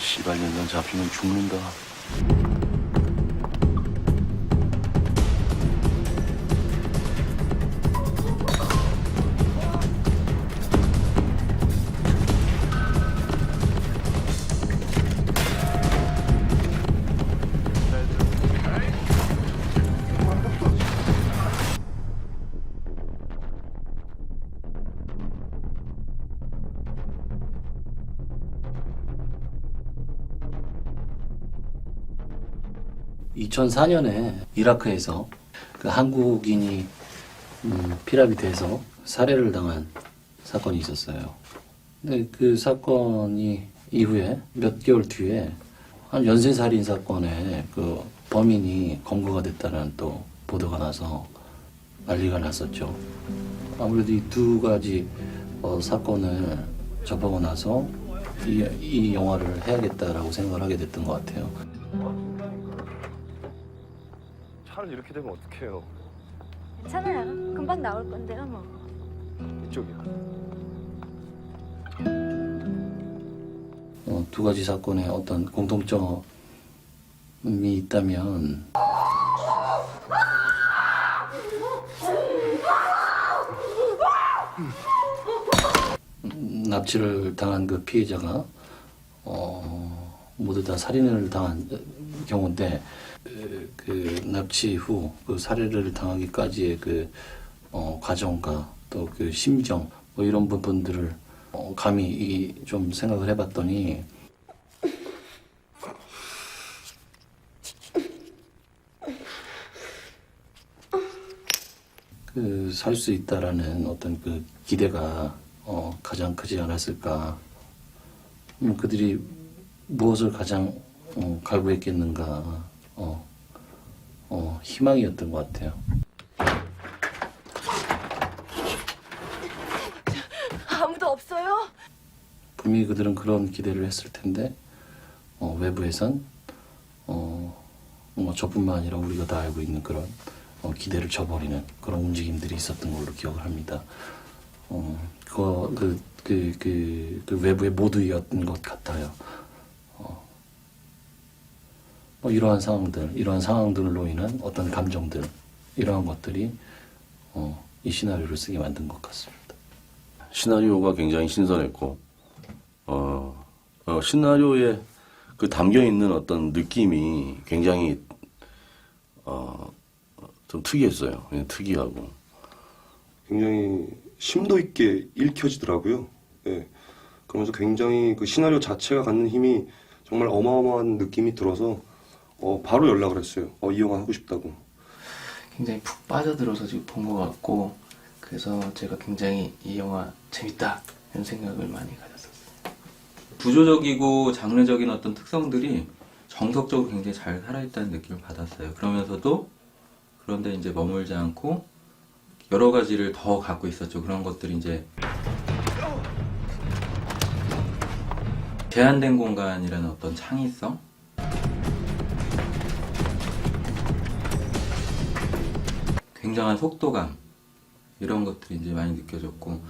씨발 년장 잡히면 죽는다. 2004년에 이라크에서 그 한국인이 피라미드에서 살해를 당한 사건이 있었어요. 근데 그 사건이 이후에 몇 개월 뒤에 한 연쇄살인 사건에 그 범인이 검거가 됐다는 또 보도가 나서 난리가 났었죠. 아무래도 이 두 가지 사건을 접하고 나서 이 영화를 해야겠다라고 생각을 하게 됐던 것 같아요. 차를 이렇게 되면 어떡해요? 괜찮아요. 금방 나올 건데요, 뭐. 이쪽이요. 두 가지 사건에 어떤 공통점이 있다면 납치를 당한 그 피해자가 모두 다 살인을 당한 경우인데 그 납치 후 그 살해를 당하기까지의 그 과정과 또 그 심정 뭐 이런 부분들을 감히 좀 생각을 해봤더니 그 살 수 있다라는 어떤 그 기대가 가장 크지 않았을까. 그들이 무엇을 가장 갈구했겠는가. 희망이었던 것 같아요. 아무도 없어요? 분명히 그들은 그런 기대를 했을 텐데 외부에선 저뿐만 아니라 우리가 다 알고 있는 그런 기대를 저버리는 그런 움직임들이 있었던 걸로 기억을 합니다. 그 외부의 모두였던 것 같아요. 이러한 상황들로 인한 어떤 감정들, 이러한 것들이 이 시나리오를 쓰게 만든 것 같습니다. 시나리오가 굉장히 신선했고, 시나리오에 그 담겨 있는 어떤 느낌이 굉장히 좀 특이했어요. 그냥 특이하고. 굉장히 심도 있게 읽혀지더라고요. 예. 그러면서 굉장히 그 시나리오 자체가 갖는 힘이 정말 어마어마한 느낌이 들어서 바로 연락을 했어요. 이 영화 하고 싶다고. 굉장히 푹 빠져들어서 지금 본 것 같고, 그래서 제가 굉장히 이 영화 재밌다 이런 생각을 많이 가졌었어요. 구조적이고 장르적인 어떤 특성들이 정석적으로 굉장히 잘 살아있다는 느낌을 받았어요. 그러면서도 그런데 이제 머물지 않고 여러 가지를 더 갖고 있었죠. 그런 것들이 이제 제한된 공간이라는 어떤 창의성, 굉장한 속도감, 이런 것들이 이제 많이 느껴졌고,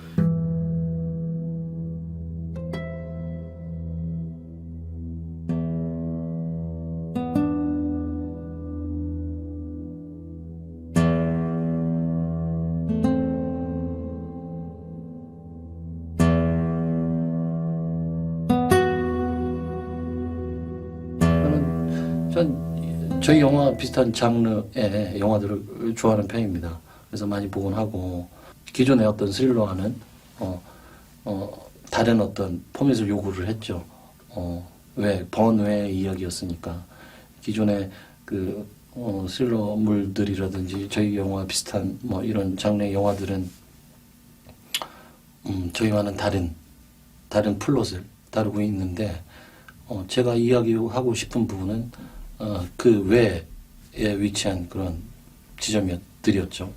저희 영화 비슷한 장르의 영화들을 좋아하는 편입니다. 그래서 많이 보곤 하고, 기존의 어떤 스릴러와는 다른 어떤 포맷을 요구를 했죠. 번외의 이야기였으니까. 기존의 그 스릴러물들이라든지 저희 영화 비슷한 뭐 이런 장르의 영화들은 저희와는 다른 플롯을 다루고 있는데, 제가 이야기하고 싶은 부분은 그 외에 위치한 그런 지점들이었죠.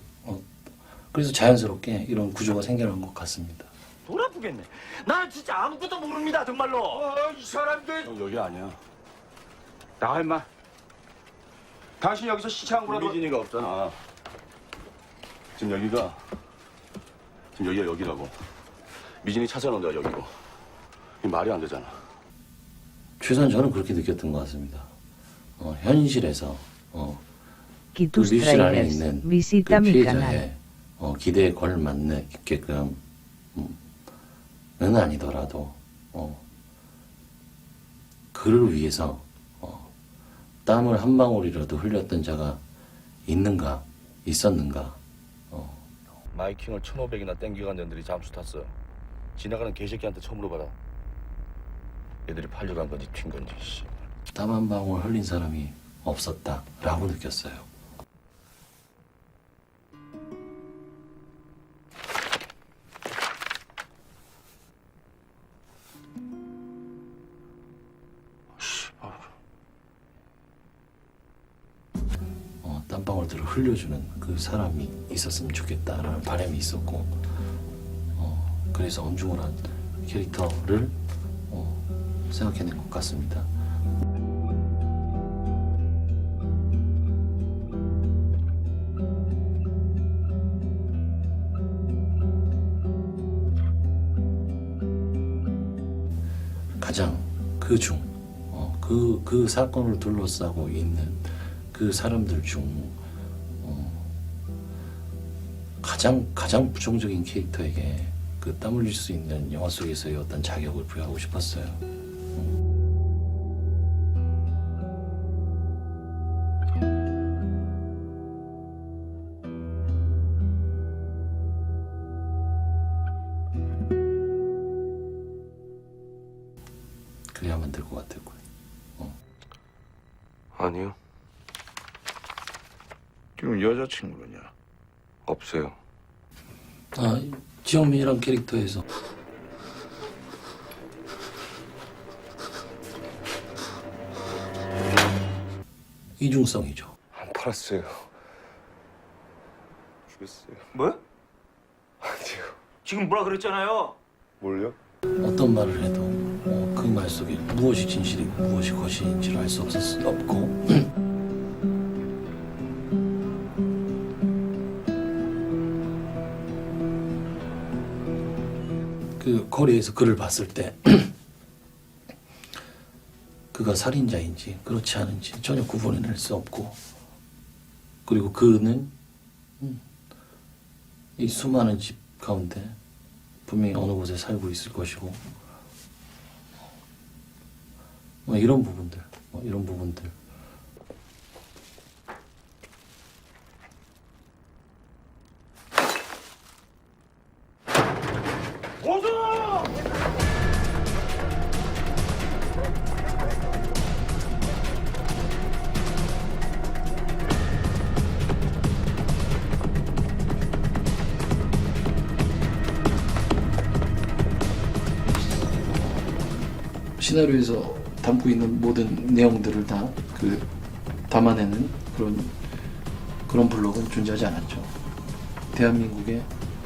그래서 자연스럽게 이런 구조가 생겨난 것 같습니다. 돌아보겠네. 나 진짜 아무것도 모릅니다, 정말로. 이 사람들. 형, 여기 아니야. 나가 임마. 당신 여기서 시체한 거라도. 미진이가 없잖아. 지금 여기가 여기라고. 미진이 찾아놓은 데가 여기고. 이 말이 안 되잖아. 최소한 저는 그렇게 느꼈던 것 같습니다. 현실에서 그 Kitus 밀실 안에 Trailers, 있는 그 visita mi canal. 피해자의 기대에 걸맞게끔 는 아니더라도 그를 위해서 땀을 한 방울이라도 흘렸던 자가 있었는가. 마이킹을 1,500이나 땡겨간 년들이 잠수 탔어. 지나가는 개새끼한테 처음 물어봐라. 애들이 팔려고 한 건지 튄 건지. 씨. 땀 한 방울 흘린 사람이 없었다라고 느꼈어요. 땀방울들을 흘려주는 그 사람이 있었으면 좋겠다라는 바람이 있었고, 그래서 엄중을 한 캐릭터를 생각해낸 것 같습니다. 가장 그 사건을 둘러싸고 있는 그 사람들 중 가장 부정적인 캐릭터에게 그 땀 흘릴 수 있는 영화 속에서의 어떤 자격을 부여하고 싶었어요. 그래야만 될 것 같았고요. 아니요. 지금 여자친구냐? 없어요. 지영민이란 캐릭터에서 이중성이죠. 안 팔았어요. 죽였어요. 뭐? 아니요. 지금 뭐라 그랬잖아요. 뭘요? 어떤 말을 해도 그 말 속에 무엇이 진실이고 무엇이 거짓인지를 알 수 없고 그 거리에서 그를 봤을 때 그가 살인자인지 그렇지 않은지 전혀 구분해낼 수 없고, 그리고 그는 이 수많은 집 가운데 분명히 어느 곳에 살고 있을 것이고, 이런 부분들. 시나리오에서 담고 있는 모든 내용들을 다 담아내는 그런 블록은 존재하지 않았죠. 대한민국의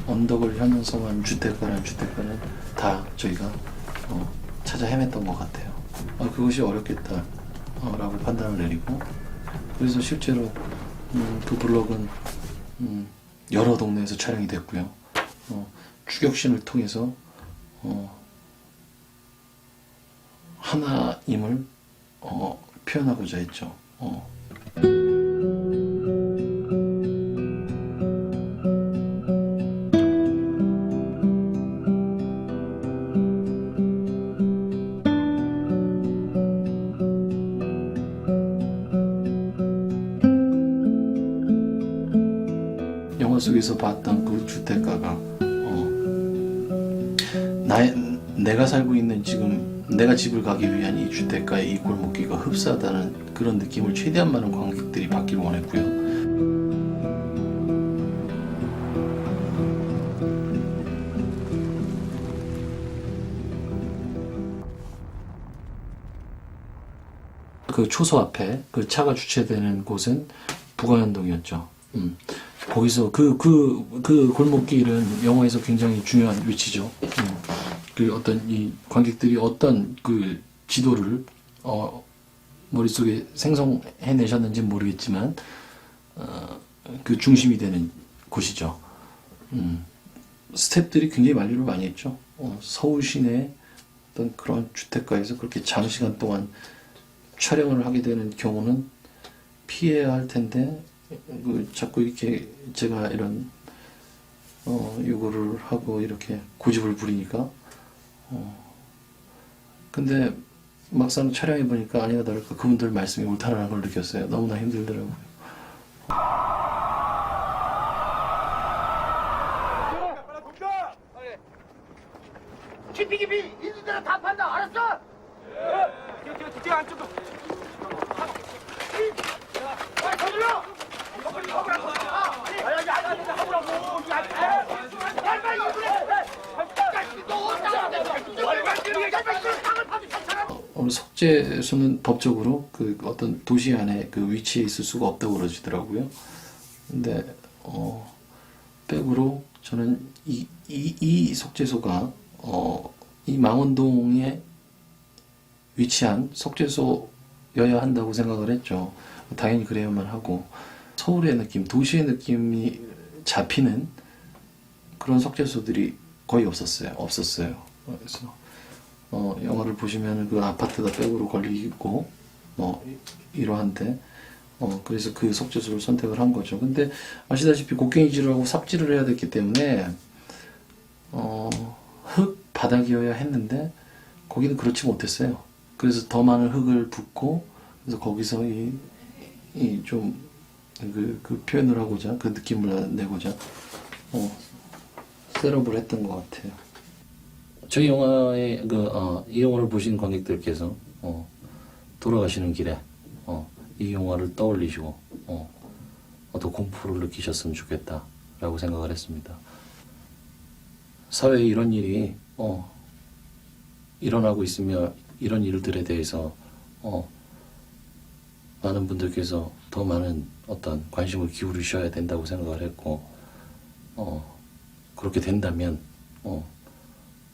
언덕을 형성한 주택가는 다 저희가 찾아 헤맸던 것 같아요. 그것이 어렵겠다라고 판단을 내리고, 그래서 실제로 그 블록은 여러 동네에서 촬영이 됐고요. 추격신을 통해서 하나임을 표현하고자 했죠. 영화 속에서 봤던 그 주택가가 내가 살고 있는 지금 내가 집을 가기 위한 이 주택가의 이 골목길과 흡사하다는 그런 느낌을 최대한 많은 관객들이 받기를 원했고요. 그 초소 앞에 그 차가 주차되는 곳은 북어현동이었죠. 거기서 그 골목길은 영화에서 굉장히 중요한 위치죠. 그 어떤 이 관객들이 어떤 그 지도를 머릿속에 생성해내셨는지는 모르겠지만 그 중심이 되는 곳이죠. 스태프들이 굉장히 만류를 많이 했죠. 서울 시내 어떤 그런 주택가에서 그렇게 장시간 동안 촬영을 하게 되는 경우는 피해야 할 텐데 자꾸 이렇게 제가 이런 요구를 하고 이렇게 고집을 부리니까 근데 막상 촬영해 보니까 아니나 다를까 그분들 말씀이 옳다는 걸 느꼈어요. 너무나 힘들더라고요. 깊이 있는 대로 다 판다. 알았어? 저 안쪽으로. 더 눌러. 석재소는 법적으로 그 어떤 도시 안에 그 위치에 있을 수가 없다고 그러시더라고요. 근데 백으로 저는 이 석재소가 이 망원동에 위치한 석재소여야 한다고 생각을 했죠. 당연히 그래야만 하고 서울의 느낌, 도시의 느낌이 잡히는 그런 석재소들이 거의 없었어요. 그래서 영화를 보시면 그 아파트가 백으로 걸리고 이러한데 그래서 그 석재소를 선택을 한 거죠. 근데 아시다시피 곡괭이질을 하고 삽질을 해야 됐기 때문에 흙 바닥이어야 했는데 거기는 그렇지 못했어요. 그래서 더 많은 흙을 붓고 그래서 거기서 그 표현을 하고자 그 느낌을 내고자 셋업을 했던 것 같아요. 저희 영화의 이 영화를 보신 관객들께서 돌아가시는 길에 이 영화를 떠올리시고 어떤 공포를 느끼셨으면 좋겠다라고 생각을 했습니다. 사회에 이런 일이 일어나고 있으며 이런 일들에 대해서 많은 분들께서 더 많은 어떤 관심을 기울이셔야 된다고 생각을 했고 그렇게 된다면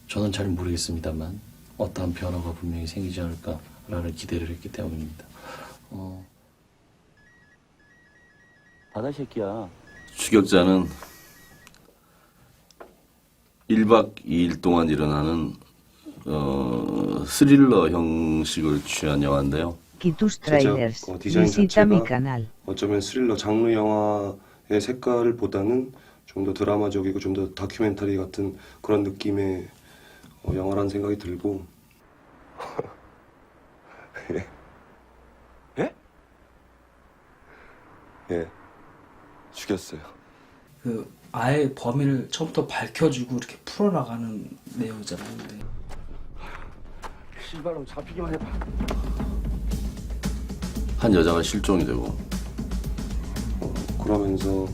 저는 잘 모르겠습니다만 어떠한 변화가 분명히 생기지 않을까라는 기대를 했기 때문입니다. 바다 새끼야. 추격자는 1박 2일 동안 일어나는 스릴러 형식을 취한 영화인데요. Kitus Trailers. 디자인 Visita mi 자체가 canal. 어쩌면 스릴러 장르 영화의 색깔보다는 좀 더 드라마적이고 좀 더 다큐멘터리 같은 그런 느낌의 영화라는 생각이 들고 예, 죽였어요. 그 아예 범인을 처음부터 밝혀주고 이렇게 풀어나가는 내용이잖아요. 근데 씨발로 잡히기만 해봐. 한 여자가 실종이 되고 그러면서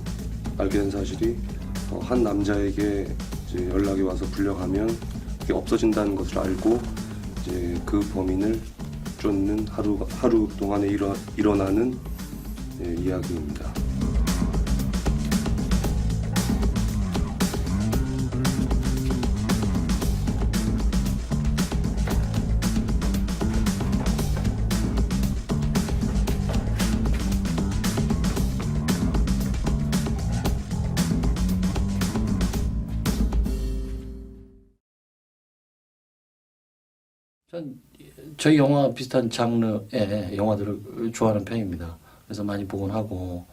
알게 된 사실이 한 남자에게 이제 연락이 와서 불려가면 그게 없어진다는 것을 알고 이제 그 범인을 쫓는 하루 동안에 일어나는 이야기입니다. 전 저희 영화 비슷한 장르의 영화들을 좋아하는 편입니다. 그래서 많이 보곤 하고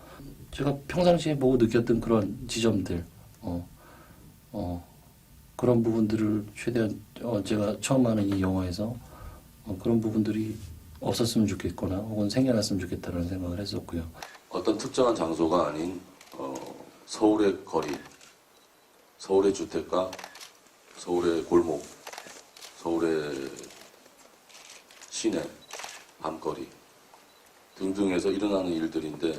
제가 평상시에 보고 느꼈던 그런 지점들 그런 부분들을 최대한 제가 처음 하는 이 영화에서 그런 부분들이 없었으면 좋겠거나 혹은 생겨났으면 좋겠다는 생각을 했었고요. 어떤 특정한 장소가 아닌 서울의 거리, 서울의 주택가, 서울의 골목, 서울의 시내, 밤거리 등등에서 일어나는 일들인데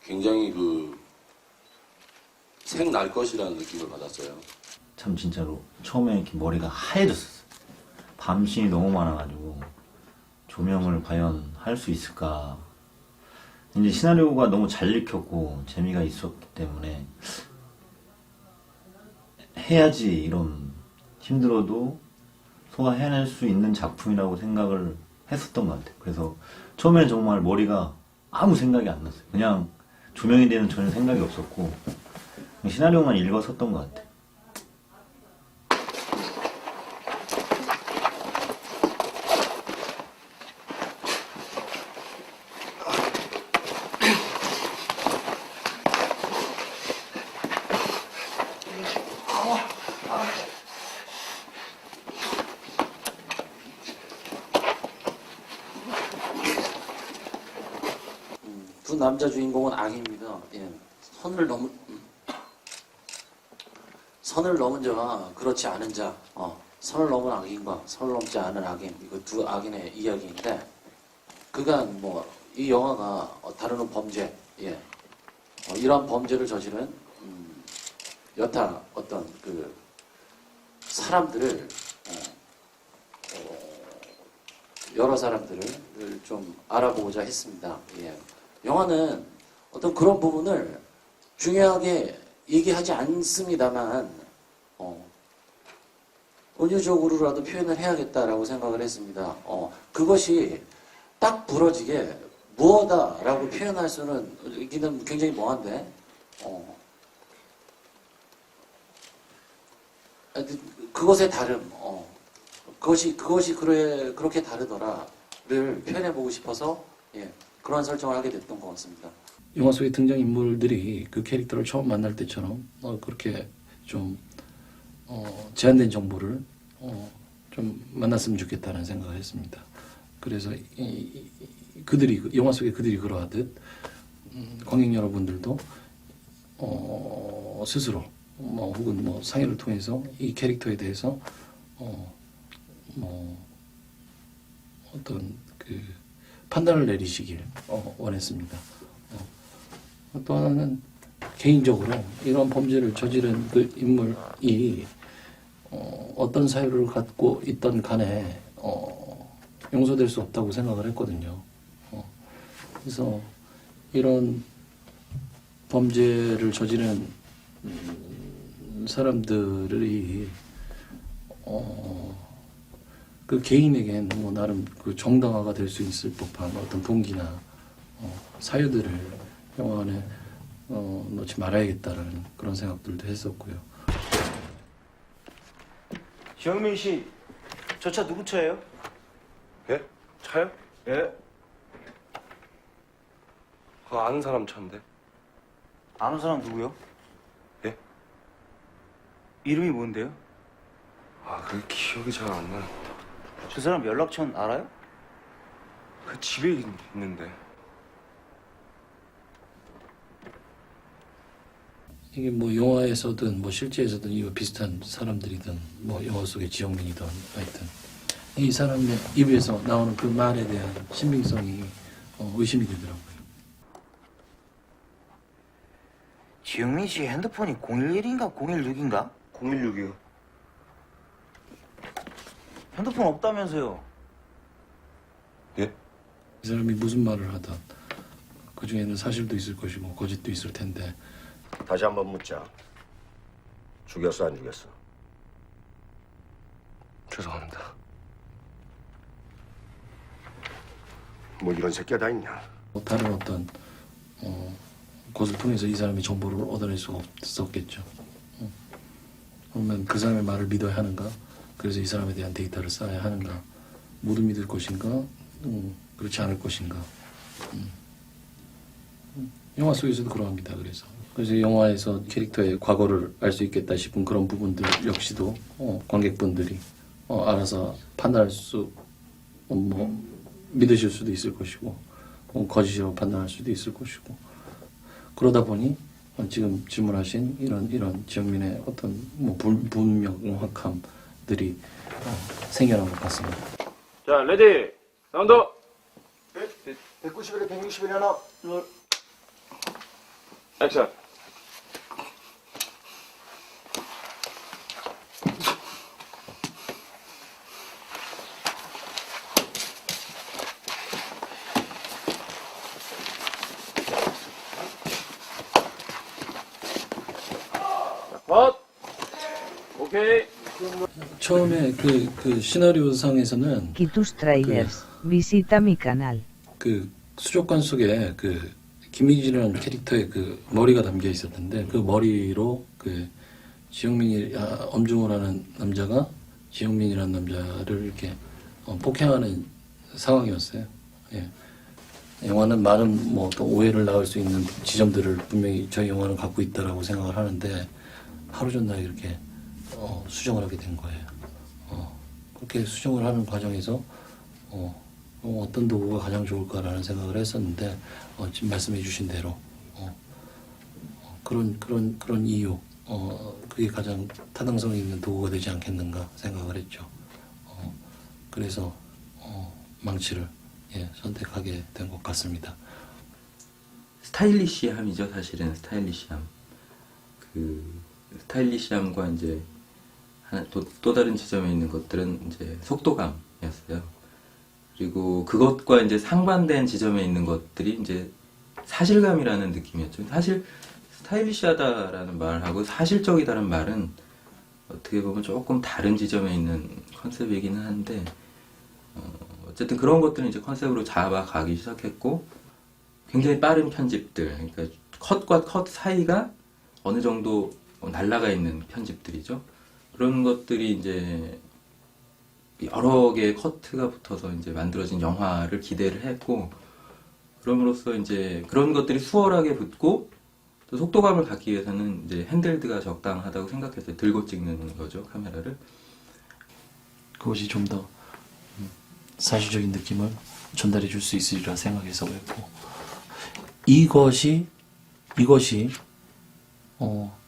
굉장히 생날 것이라는 느낌을 받았어요. 참 진짜로 처음에 이렇게 머리가 하얘졌었어요. 밤신이 너무 많아가지고 조명을 과연 할 수 있을까. 이제 시나리오가 너무 잘 읽혔고 재미가 있었기 때문에 해야지 이런 힘들어도 소화해낼 수 있는 작품이라고 생각을 했었던 것 같아요. 그래서 처음에는 정말 머리가 아무 생각이 안 났어요. 그냥 조명에 대해서 전혀 생각이 없었고 시나리오만 읽었었던 것 같아요. 두 남자 주인공은 악입니다. 예. 선을 넘은 자와 그렇지 않은 자, 선을 넘은 악인과 선을 넘지 않은 악인, 이거 두 악인의 이야기인데, 그간 뭐 이 영화가 다루는 범죄, 예, 이러한 범죄를 저지른 여타 어떤 그 사람들을 여러 사람들을 좀 알아보고자 했습니다. 예. 영화는 어떤 그런 부분을 중요하게 얘기하지 않습니다만 은유적으로라도 표현을 해야겠다라고 생각을 했습니다. 그것이 딱 부러지게 무엇다라고 표현할 수는 있기는 굉장히 뭐한데 그것의 다름, 그것이 그렇게 다르더라를 표현해보고 싶어서 예, 그런 설정을 하게 됐던 것 같습니다. 영화 속의 등장 인물들이 그 캐릭터를 처음 만날 때처럼 그렇게 좀 제한된 정보를 좀 만났으면 좋겠다는 생각을 했습니다. 그래서 그들이 영화 속의 그들이 그러하듯 관객 여러분들도 스스로 혹은 상의를 통해서 이 캐릭터에 대해서 어떤 그 판단을 내리시길 원했습니다. 또 하나는 개인적으로 이런 범죄를 저지른 그 인물이 어떤 사유를 갖고 있던 간에 용서될 수 없다고 생각을 했거든요. 그래서 이런 범죄를 저지른 사람들이 그 개인에겐 나름 그 정당화가 될 수 있을 법한 어떤 동기나 사유들을 영화 안에 넣지 말아야겠다라는 그런 생각들도 했었고요. 지영민 씨, 저 차 누구 차예요? 예? 차요? 예. 그거 아는 사람 차인데. 아는 사람 누구요? 예? 이름이 뭔데요? 그 기억이 잘 안 나요. 그 사람 연락처는 알아요? 그 집에 있는데. 이게 영화에서든 실제에서든 이와 비슷한 사람들이든 영화 속의 지영민이든 하여튼 이 사람의 입에서 나오는 그 말에 대한 신빙성이 의심이 되더라고요. 지영민 씨 핸드폰이 011인가 016인가? 016이요. 핸드폰 없다면서요? 예? 이 사람이 무슨 말을 하든 그 중에는 사실도 있을 것이고 거짓도 있을 텐데 다시 한번 묻자. 죽였어 안 죽였어? 죄송합니다. 이런 새끼가 다 있냐? 다른 어떤 곳을 통해서 이 사람이 정보를 얻어낼 수가 없었겠죠. 그러면 그 사람의 말을 믿어야 하는가? 그래서 이 사람에 대한 데이터를 쌓아야 하는가? 모두 믿을 것인가? 그렇지 않을 것인가? 영화 속에서도 그러합니다. 그래서 영화에서 캐릭터의 과거를 알 수 있겠다 싶은 그런 부분들 역시도 관객분들이 알아서 판단할 수 믿으실 수도 있을 것이고 거짓이라고 판단할 수도 있을 것이고 그러다 보니 지금 질문하신 이런 지영민의 어떤 불명확함들이 생겨난 것 같습니다. 자, 레디, 사운드. 191에 161에 하나. 액션. 컷. 오케이. 처음에 그 시나리오상에서는 Kitus Trailers, visita mi canal. 그 수족관 속에 그 김민지라는 캐릭터의 그 머리가 담겨 있었는데 그 머리로 그 엄중호라는 남자가 지영민이라는 남자를 이렇게 폭행하는 상황이었어요. 예. 영화는 많은 또 오해를 낳을 수 있는 지점들을 분명히 저희 영화는 갖고 있다라고 생각을 하는데 하루 전날 이렇게 수정을 하게 된 거예요. 그렇게 수정을 하는 과정에서 어떤 도구가 가장 좋을까라는 생각을 했었는데 지금 말씀해 주신 대로 그런 이유 그게 가장 타당성 있는 도구가 되지 않겠는가 생각을 했죠. 그래서 망치를 선택하게 된 것 같습니다. 스타일리시함이죠, 사실은 스타일리시함. 그 스타일리시함과 이제 또 다른 지점에 있는 것들은 이제 속도감이었어요. 그리고 그것과 이제 상반된 지점에 있는 것들이 이제 사실감이라는 느낌이었죠. 사실 스타일리시하다라는 말하고 사실적이다라는 말은 어떻게 보면 조금 다른 지점에 있는 컨셉이기는 한데 어쨌든 그런 것들은 이제 컨셉으로 잡아가기 시작했고 굉장히 빠른 편집들, 그러니까 컷과 컷 사이가 어느 정도 날라가 있는 편집들이죠. 그런 것들이 이제 여러 개의 커트가 붙어서 이제 만들어진 영화를 기대를 했고, 그럼으로써 이제 그런 것들이 수월하게 붙고 또 속도감을 갖기 위해서는 이제 핸들드가 적당하다고 생각해서 들고 찍는 거죠, 카메라를. 그것이 좀 더 사실적인 느낌을 전달해 줄 수 있으리라 생각해서 그랬고, 이것이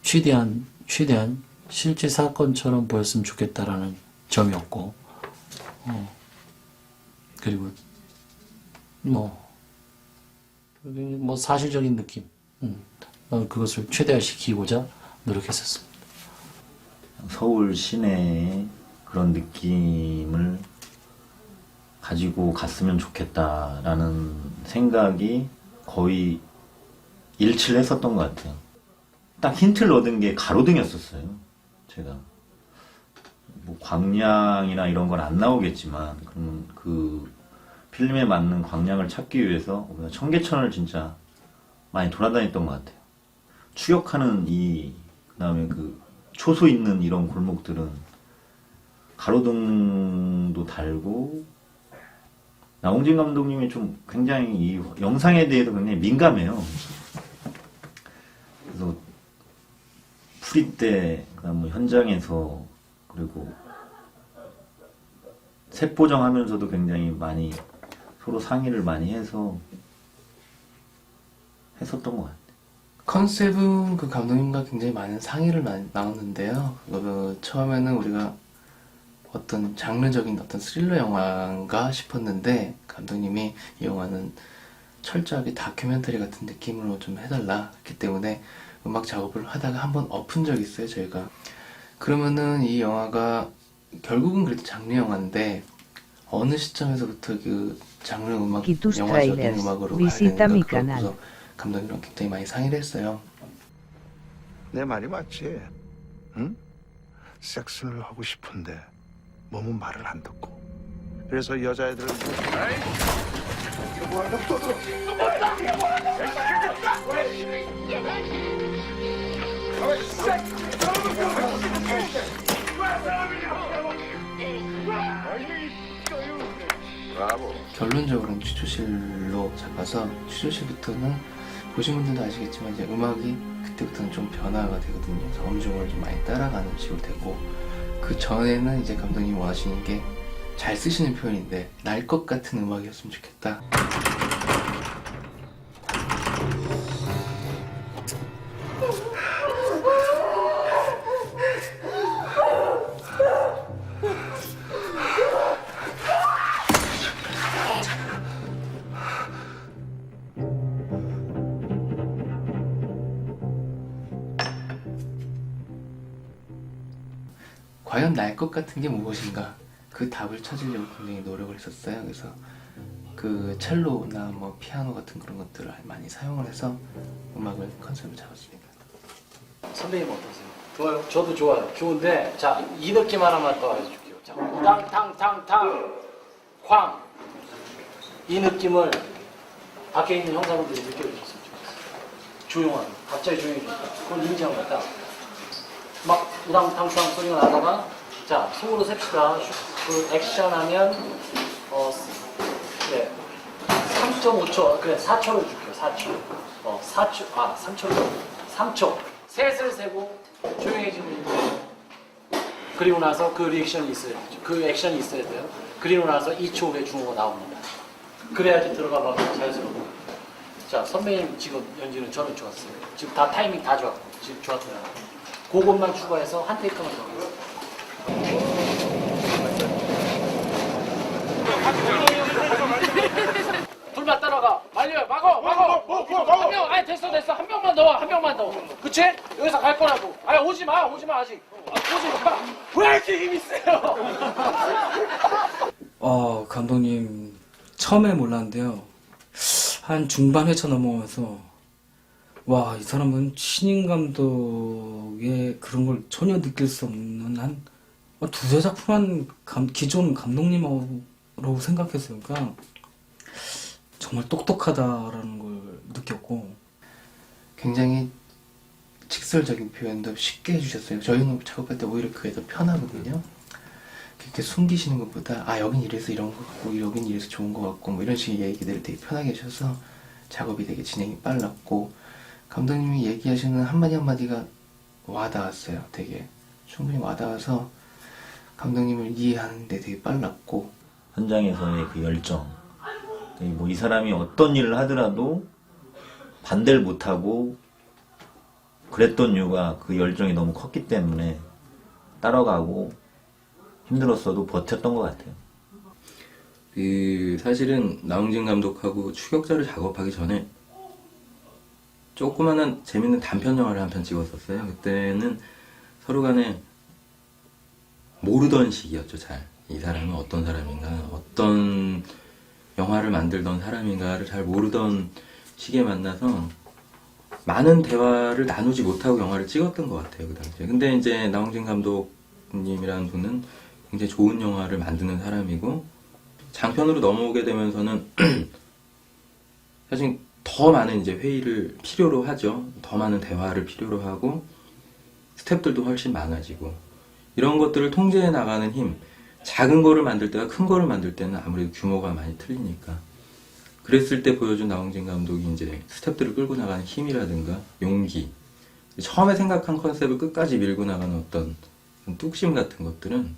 최대한 실제 사건처럼 보였으면 좋겠다라는 점이었고, 그리고 뭐 사실적인 느낌, 그것을 최대화시키고자 노력했었습니다. 서울 시내의 그런 느낌을 가지고 갔으면 좋겠다라는 생각이 거의 일치를 했었던 것 같아요. 딱 힌트를 얻은 게 가로등이었었어요. 제가 뭐 광량이나 이런 건 안 나오겠지만 그 필름에 맞는 광량을 찾기 위해서 우리가 청계천을 진짜 많이 돌아다녔던 것 같아요. 추격하는 그다음에 그 초소 있는 이런 골목들은 가로등도 달고, 나홍진 감독님이 좀 굉장히 이 영상에 대해서 굉장히 민감해요. 그래서 풀이 때, 그다음 뭐 현장에서, 그리고 색 보정하면서도 굉장히 많이 서로 상의를 많이 해서 했었던 것 같아요. 컨셉은 그 감독님과 굉장히 많은 상의를 나눴는데요. 처음에는 우리가 어떤 장르적인 어떤 스릴러 영화인가 싶었는데, 감독님이 이 영화는 철저하게 다큐멘터리 같은 느낌으로 좀 해달라 했기 때문에 음악 작업을 하다가 한번 엎은 적이 있어요, 저희가. 그러면은 이 영화가 결국은 그래도 장르 영화인데 어느 시점에서부터 그 장르 음악, 영화적인 음악으로 가야 되는가, 그래서 감독님이랑 굉장히 많이 상의를 했어요. 내 말이 맞지? 응? 섹스를 하고 싶은데 몸은 말을 안 듣고. 그래서 여자애들은 이거 뭐하냐 또 들어. 결론적으로는 취조실로 잡아서, 취조실부터는 보신 분들도 아시겠지만 이제 음악이 그때부터는 좀 변화가 되거든요. 그래서 엄중을 좀 많이 따라가는 식으로 되고, 그 전에는 이제 감독님이 원하시는 게 잘 쓰시는 표현인데 날 것 같은 음악이었으면 좋겠다. 과연 날 것 같은 게 무엇인가, 그 답을 찾으려고 굉장히 노력을 했었어요. 그래서 그 첼로나 뭐 피아노 같은 그런 것들을 많이 사용을 해서 음악을 컨셉을 잡았습니다. 선배님 어떠세요? 좋아요. 저도 좋아요. 좋은데, 자, 이 느낌 하나만 더 해줄게요. 자, 탕탕탕탕 쾅. 이 느낌을 밖에 있는 형사분들이 느껴주셨으면 좋겠어요. 조용한, 갑자기 조용해지니까 그건 인지한 거다. 막 우당탕탕 소리가 나다가, 자, 손으로 셉시다. 그 액션하면 3.5초, 그래 4초를 줄게요. 4초. 4초, 3초로 3초. 셋을 세고 조용해지면 돼요. 그리고 나서 그 리액션이 있어야 돼요. 그 액션이 있어야 돼요. 그리고 나서 2초 후에 중호가 나옵니다. 그래야지 들어가봐 자연스럽고. 자, 선배님 지금 연기는 저는 좋았어요. 지금 다 타이밍 다 좋았고 지금 좋았어요. 그것만 추가해서 한 테이크만 더 하겠습니다. 둘만 따라가. 빨리 막어. 한 명, 아니 됐어. 한 명만 더. 그치? 여기서 갈 거라고. 아니 오지 마 아직. 오지 마. 왜 이렇게 힘이 세요? 감독님 처음에 몰랐는데요. 한 중반 회차 넘어가면서 와, 이 사람은 신인 감독의 그런 걸 전혀 느낄 수 없는 한 두세 작품 한 기존 감독님으로 생각했어요. 그러니까 정말 똑똑하다라는 걸 느꼈고 굉장히 직설적인 표현도 쉽게 해주셨어요. 저희는 작업할 때 오히려 그게 더 편하거든요. 그렇게 숨기시는 것보다 여긴 이래서 이런 거 같고 여긴 이래서 좋은 거 같고 뭐 이런 식의 얘기들을 되게 편하게 하셔서 작업이 되게 진행이 빨랐고 감독님이 얘기하시는 한마디 한마디가 와닿았어요. 되게 충분히 와닿아서 감독님을 이해하는데 되게 빨랐고 현장에서의 그 열정, 뭐 이 사람이 어떤 일을 하더라도 반대를 못하고 그랬던 이유가 그 열정이 너무 컸기 때문에 따라가고 힘들었어도 버텼던 것 같아요. 사실은 나홍진 감독하고 추격자를 작업하기 전에 조그마한 재밌는 단편 영화를 한 편 찍었었어요. 그때는 서로 간에 모르던 시기였죠. 잘 이 사람은 어떤 사람인가, 어떤 영화를 만들던 사람인가를 잘 모르던 시기에 만나서 많은 대화를 나누지 못하고 영화를 찍었던 것 같아요, 그 당시에. 근데 이제 나홍진 감독님이라는 분은 굉장히 좋은 영화를 만드는 사람이고 장편으로 넘어오게 되면서는 사실 더 많은 이제 회의를 필요로 하죠. 더 많은 대화를 필요로 하고 스태프들도 훨씬 많아지고 이런 것들을 통제해 나가는 힘, 작은 거를 만들 때와 큰 거를 만들 때는 아무래도 규모가 많이 틀리니까 그랬을 때 보여준 나홍진 감독이 이제 스태프들을 끌고 나가는 힘이라든가 용기, 처음에 생각한 컨셉을 끝까지 밀고 나가는 어떤 뚝심 같은 것들은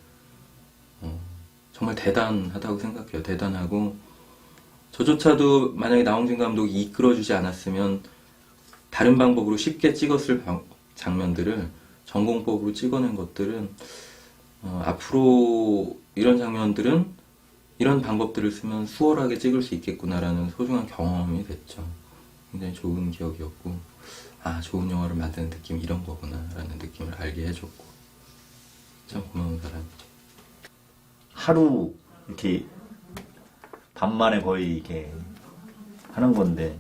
정말 대단하다고 생각해요. 대단하고 저조차도 만약에 나홍진 감독이 이끌어주지 않았으면 다른 방법으로 쉽게 찍었을 장면들을 전공법으로 찍어낸 것들은 앞으로 이런 장면들은 이런 방법들을 쓰면 수월하게 찍을 수 있겠구나라는 소중한 경험이 됐죠. 굉장히 좋은 기억이었고 좋은 영화를 만드는 느낌이 이런 거구나 라는 느낌을 알게 해줬고 참 고마운 사람이죠. 하루 이렇게 반만에 거의 이렇게 하는 건데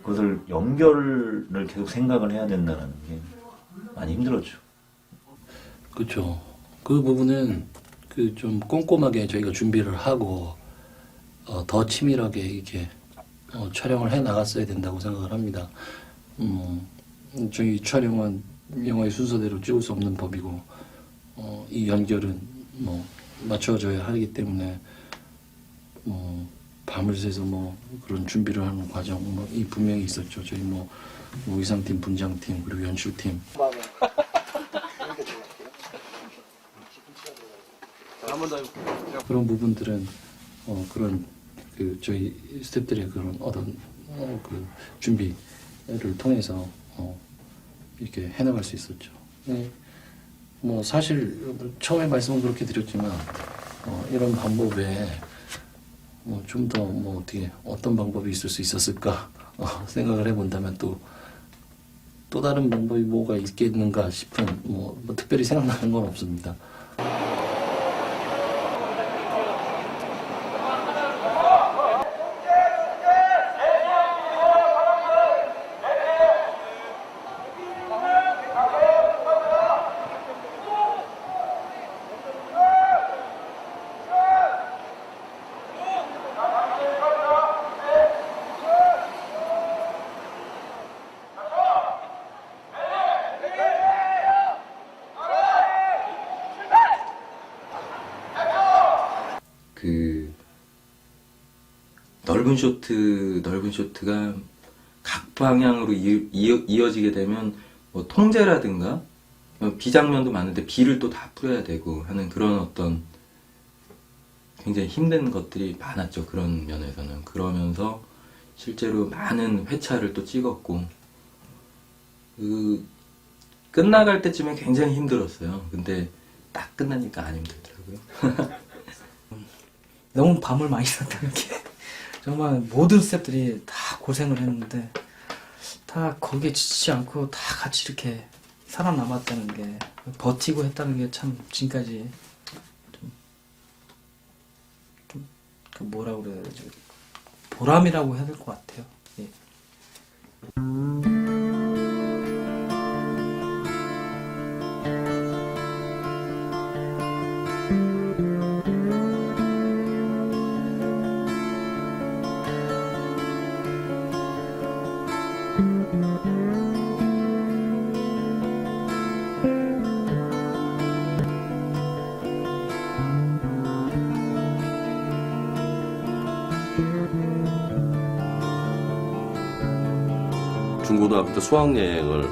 그것을 연결을 계속 생각을 해야 된다는 게 많이 힘들었죠. 그렇죠. 그 부분은 그 좀 꼼꼼하게 저희가 준비를 하고 더 치밀하게 이렇게 촬영을 해 나갔어야 된다고 생각을 합니다. 저희 촬영은 영화의 순서대로 찍을 수 없는 법이고 이 연결은 뭐 맞춰져야 하기 때문에 밤을 새서 뭐 그런 준비를 하는 과정 이 분명히 있었죠. 저희 뭐 의상팀, 분장팀 그리고 연출팀. 그런 부분들은 그런 그 저희 스태프들의 그런 어떤 그 준비를 통해서 이렇게 해나갈 수 있었죠. 네. 뭐 사실 처음에 말씀은 그렇게 드렸지만 이런 방법 외에 좀 더 뭐 어떻게 어떤 방법이 있을 수 있었을까 생각을 해본다면 또 다른 방법이 뭐가 있겠는가 싶은 뭐 특별히 생각나는 건 없습니다. 그 넓은 쇼트가 각 방향으로 이어지게 되면 뭐 통제라든가 비장면도 많은데 비를 또 다 뿌려야 되고 하는 그런 어떤 굉장히 힘든 것들이 많았죠. 그런 면에서는. 그러면서 실제로 많은 회차를 또 찍었고 끝나갈 때쯤엔 굉장히 힘들었어요. 근데 딱 끝나니까 안 힘들더라고요. 너무 밤을 많이 샜다는 게 정말 모든 스태프들이 다 고생을 했는데 다 거기에 지치지 않고 다 같이 이렇게 살아남았다는 게 버티고 했다는 게 참 지금까지 그 뭐라고 그래야 되지? 보람이라고 해야 될 것 같아요. 예. 중고등학교 때 수학여행을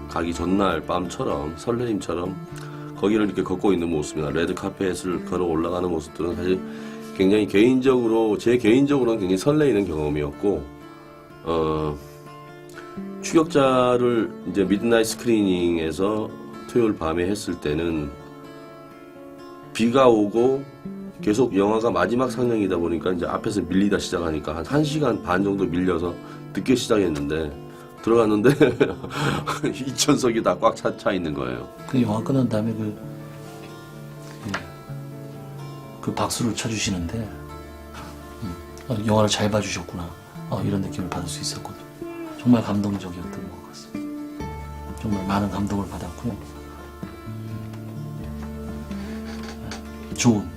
가기 전날 밤처럼 설레임처럼 거기를 이렇게 걷고 있는 모습이나 레드카펫을 걸어 올라가는 모습들은 사실 굉장히 제 개인적으로는 굉장히 설레이는 경험이었고, 추격자를 이제 미드나잇 스크리닝에서 토요일 밤에 했을 때는 비가 오고 계속 영화가 마지막 상영이다 보니까 이제 앞에서 밀리다 시작하니까 한 1시간 반 정도 밀려서 늦게 시작했는데 들어갔는데 2,000석이 다 꽉 차 있는 거예요. 그 영화 끝난 다음에 그 박수를 쳐주시는데 영화를 잘 봐주셨구나 이런 느낌을 받을 수 있었거든요. 정말 감동적이었던 것 같습니다. 정말 많은 감동을 받았고요. 좋은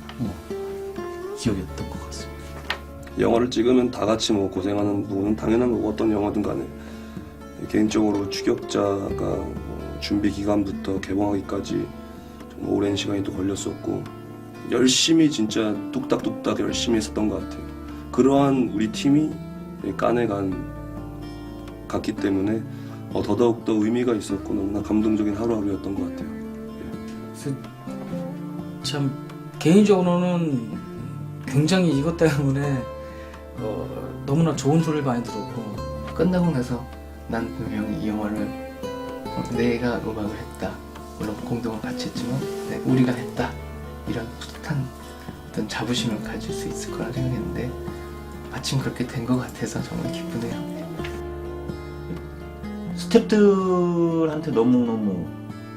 기억이었던 것 같습니다. 영화를 찍으면 다 같이 뭐 고생하는 부분은 당연한 거고 어떤 영화든 간에 개인적으로 추격자가 준비 기간부터 개봉하기까지 정말 오랜 시간이 또 걸렸었고 열심히 진짜 뚝딱뚝딱 열심히 했었던 것 같아요. 그러한 우리 팀이 깐에 갔기 때문에 더더욱더 의미가 있었고 너무나 감동적인 하루하루였던 것 같아요. 그래서 참 개인적으로는 굉장히 이것 때문에 너무나 좋은 소리를 많이 들었고 끝나고 나서 난 분명히 이 영화를 내가 음악을 했다. 물론 공동을 같이 했지만 우리가 했다. 이런 뿌듯한 어떤 자부심을 가질 수 있을 거라 생각했는데 마침 그렇게 된 것 같아서 정말 기쁘네요. 스태프들한테 너무너무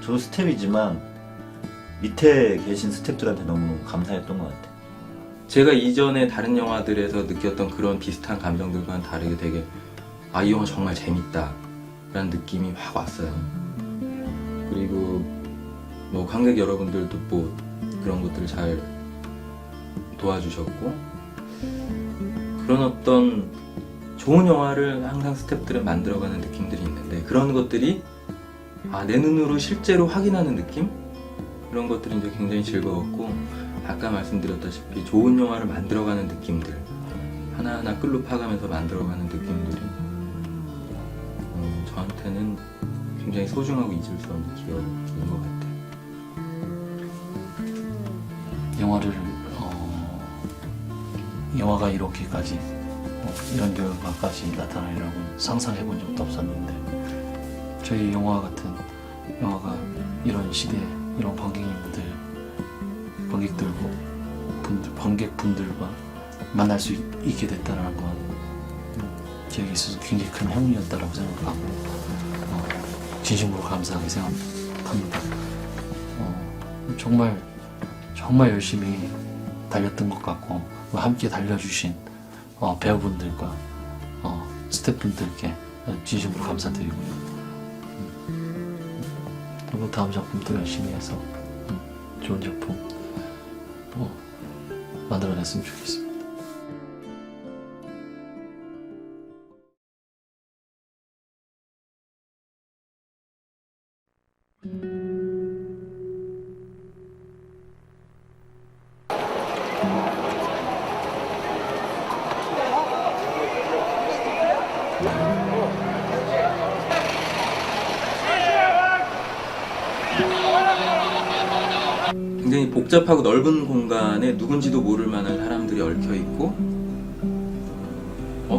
저도 스태프이지만 밑에 계신 스태프들한테 너무너무 감사했던 것 같아요. 제가 이전에 다른 영화들에서 느꼈던 그런 비슷한 감정들과는 다르게 되게 이 영화 정말 재밌다 라는 느낌이 확 왔어요. 그리고 뭐 관객 여러분들도 뭐 그런 것들을 잘 도와주셨고 그런 어떤 좋은 영화를 항상 스태프들은 만들어가는 느낌들이 있는데 그런 것들이 내 눈으로 실제로 확인하는 느낌? 그런 것들이 이제 굉장히 즐거웠고 아까 말씀드렸다시피 좋은 영화를 만들어가는 느낌들 하나하나 끌로 파가면서 만들어가는 느낌들이 저한테는 굉장히 소중하고 잊을 수 없는 기억인 것 같아요. 영화가 이렇게까지 이런 결과까지 나타나리라고 상상해본 적도 없었는데 저희 영화가 이런 시대에 이런 관객분들과 만날 수 있게 됐다는 건 저에게 있어서 굉장히 큰 행운이었다고 생각하고 진심으로 감사하게 생각합니다. 정말 열심히 달렸던 것 같고 함께 달려주신 배우분들과 스태프분들께 진심으로 감사드리고요. 그리고 다음 작품도 열심히 해서 좋은 작품 만들어냈으면 좋겠습니다. 굉장히 복잡하고 넓은 공간에 누군지도 모를 만한 사람들이 얽혀 있고,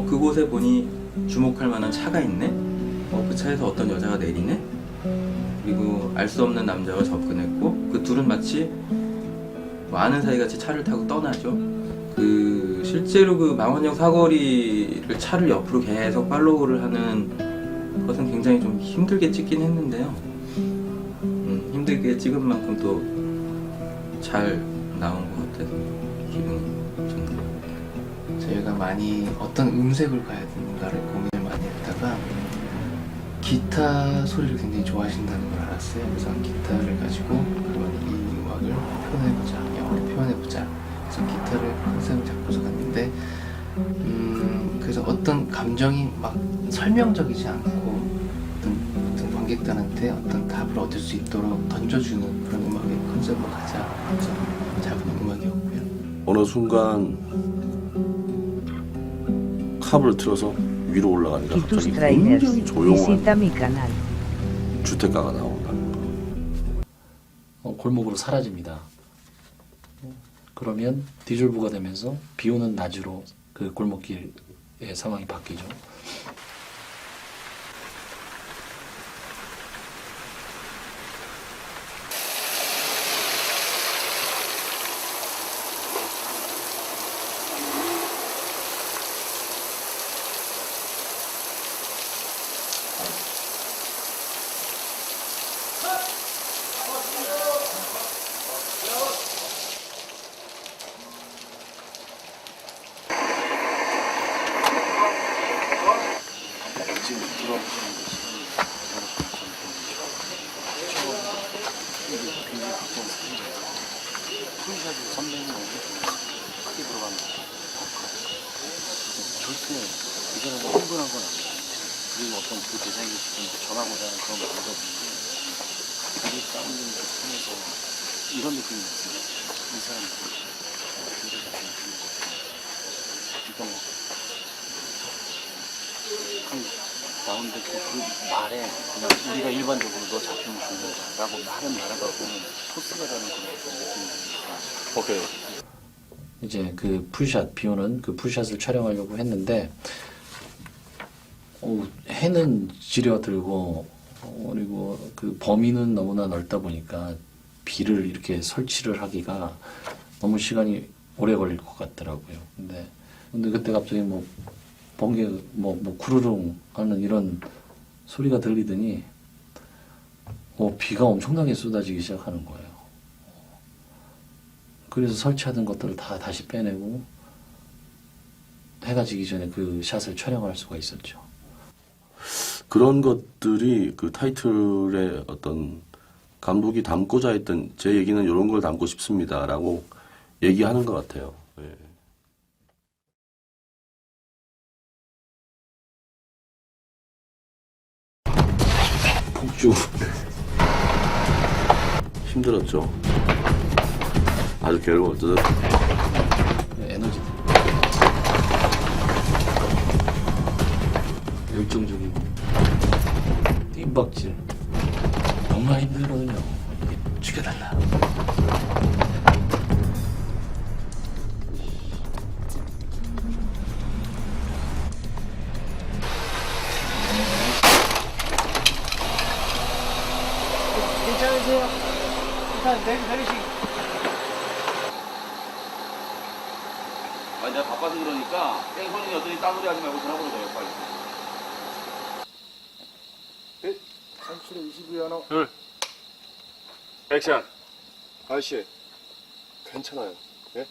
그곳에 보니 주목할 만한 차가 있네. 그 차에서 어떤 여자가 내리네. 그리고 알 수 없는 남자가 접근했고, 그 둘은 마치 아는 사이같이 차를 타고 떠나죠. 실제로 그 망원역 사거리를 차를 옆으로 계속 팔로우를 하는 것은 굉장히 좀 힘들게 찍긴 했는데요. 힘들게 찍은 만큼 또 잘 나온 것 같아서 기분이 좋네요. 저희가 많이 어떤 음색을 가야 되는가를 고민을 많이 했다가 기타 소리를 굉장히 좋아하신다는 걸 알았어요. 그래서 기타를 가지고 그러면 이 음악을 표현해보자, 영어로 표현해보자. 그래서 기타를 컨셉을 잡고서 갔는데 그래서 어떤 감정이 막 설명적이지 않고 어떤 관객들한테 어떤 답을 얻을 수 있도록 던져주는 그런 음악의 컨셉으로 가자. 그래서 잡은 음악이었고요. 어느 순간 캅을 틀어서 위로 올라가니까 Kitus 갑자기 Trailers. 굉장히 조용한 Visita mi canal. 주택가가 나온다. 골목으로 사라집니다. 그러면 디졸브가 되면서 비 오는 낮으로 그 골목길의 상황이 바뀌죠. 이제 그 풀샷, 비 오는 그 풀샷을 촬영하려고 했는데 해는 지려들고 그리고 그 범위는 너무나 넓다 보니까 비를 이렇게 설치를 하기가 너무 시간이 오래 걸릴 것 같더라고요. 근데 그때 갑자기 뭐 번개 뭐 구르릉 하는 이런 소리가 들리더니 비가 엄청나게 쏟아지기 시작하는 거예요. 그래서 설치하던 것들을 다 다시 빼내고 해가 지기 전에 그 샷을 촬영할 수가 있었죠. 그런 것들이 그 타이틀에 어떤 감독이 담고자 했던 제 얘기는 이런 걸 담고 싶습니다라고 얘기하는 것 같아요. 예. 폭주 힘들었죠. 아주 괴로웠거든. 에너지 열정적이고 뜀박질 정말 힘들거든요. 죽여달라. 괜찮으세요? 일단 내리시. 아니 내가 바빠서 그러니까 땡손이 여전히 딴소리 하지 말고 전화 걸어줘요 빨리. 산출에 22연호. 둘. 액션. 아저씨, 괜찮아요. 예?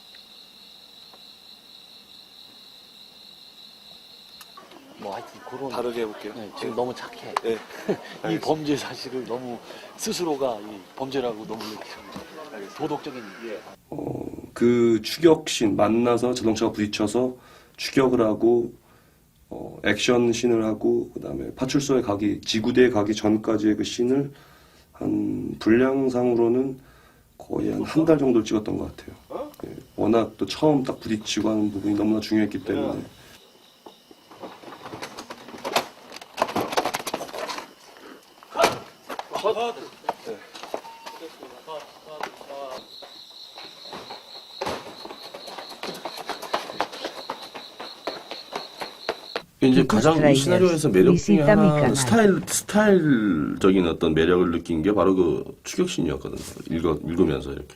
뭐 하여튼 그런 다르게 해볼게요. 네, 지금 너무 착해. 네. 이 범죄 사실을 너무 스스로가 이 범죄라고 너무 도덕적인. 그 추격신 만나서 자동차가 부딪혀서 추격을 하고 액션 씬을 하고 그다음에 파출소에 가기 지구대에 가기 전까지의 그 씬을 한 분량상으로는 거의 한 달 정도 찍었던 것 같아요. 예, 워낙 또 처음 딱 부딪히고 하는 부분이 너무나 중요했기 때문에. 이제 가장 이 시나리오에서 매력 중에 Visita mi 하나 canal. 스타일적인 어떤 매력을 느낀 게 바로 그 추격신이었거든요. 읽으면서 이렇게.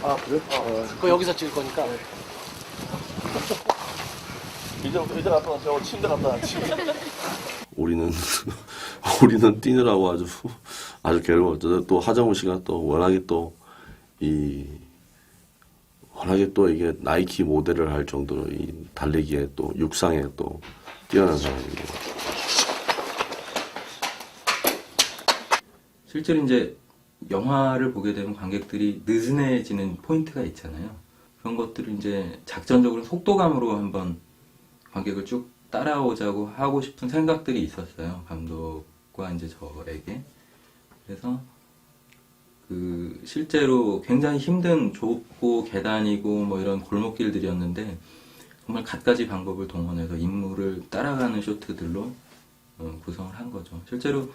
아 그래? 그거 여기서 찍을 거니까. 이제 갔다 왔어요. 침대 갔다 왔지. 우리는 뛰느라고 아주 괴로웠죠. 또 하정우 씨가 또 워낙에 또 이게 나이키 모델을 할 정도로 이 달리기에 또 육상에 또 뛰어난 사람입니다. 실제로 이제 영화를 보게 되면 관객들이 느슨해지는 포인트가 있잖아요. 그런 것들을 이제 작전적으로 속도감으로 한번 관객을 쭉 따라오자고 하고 싶은 생각들이 있었어요. 감독과 이제 저에게. 그래서 그 실제로 굉장히 힘든 좁고 계단이고 뭐 이런 골목길들이었는데 정말 갖가지 방법을 동원해서 인물을 따라가는 쇼트들로 구성을 한 거죠. 실제로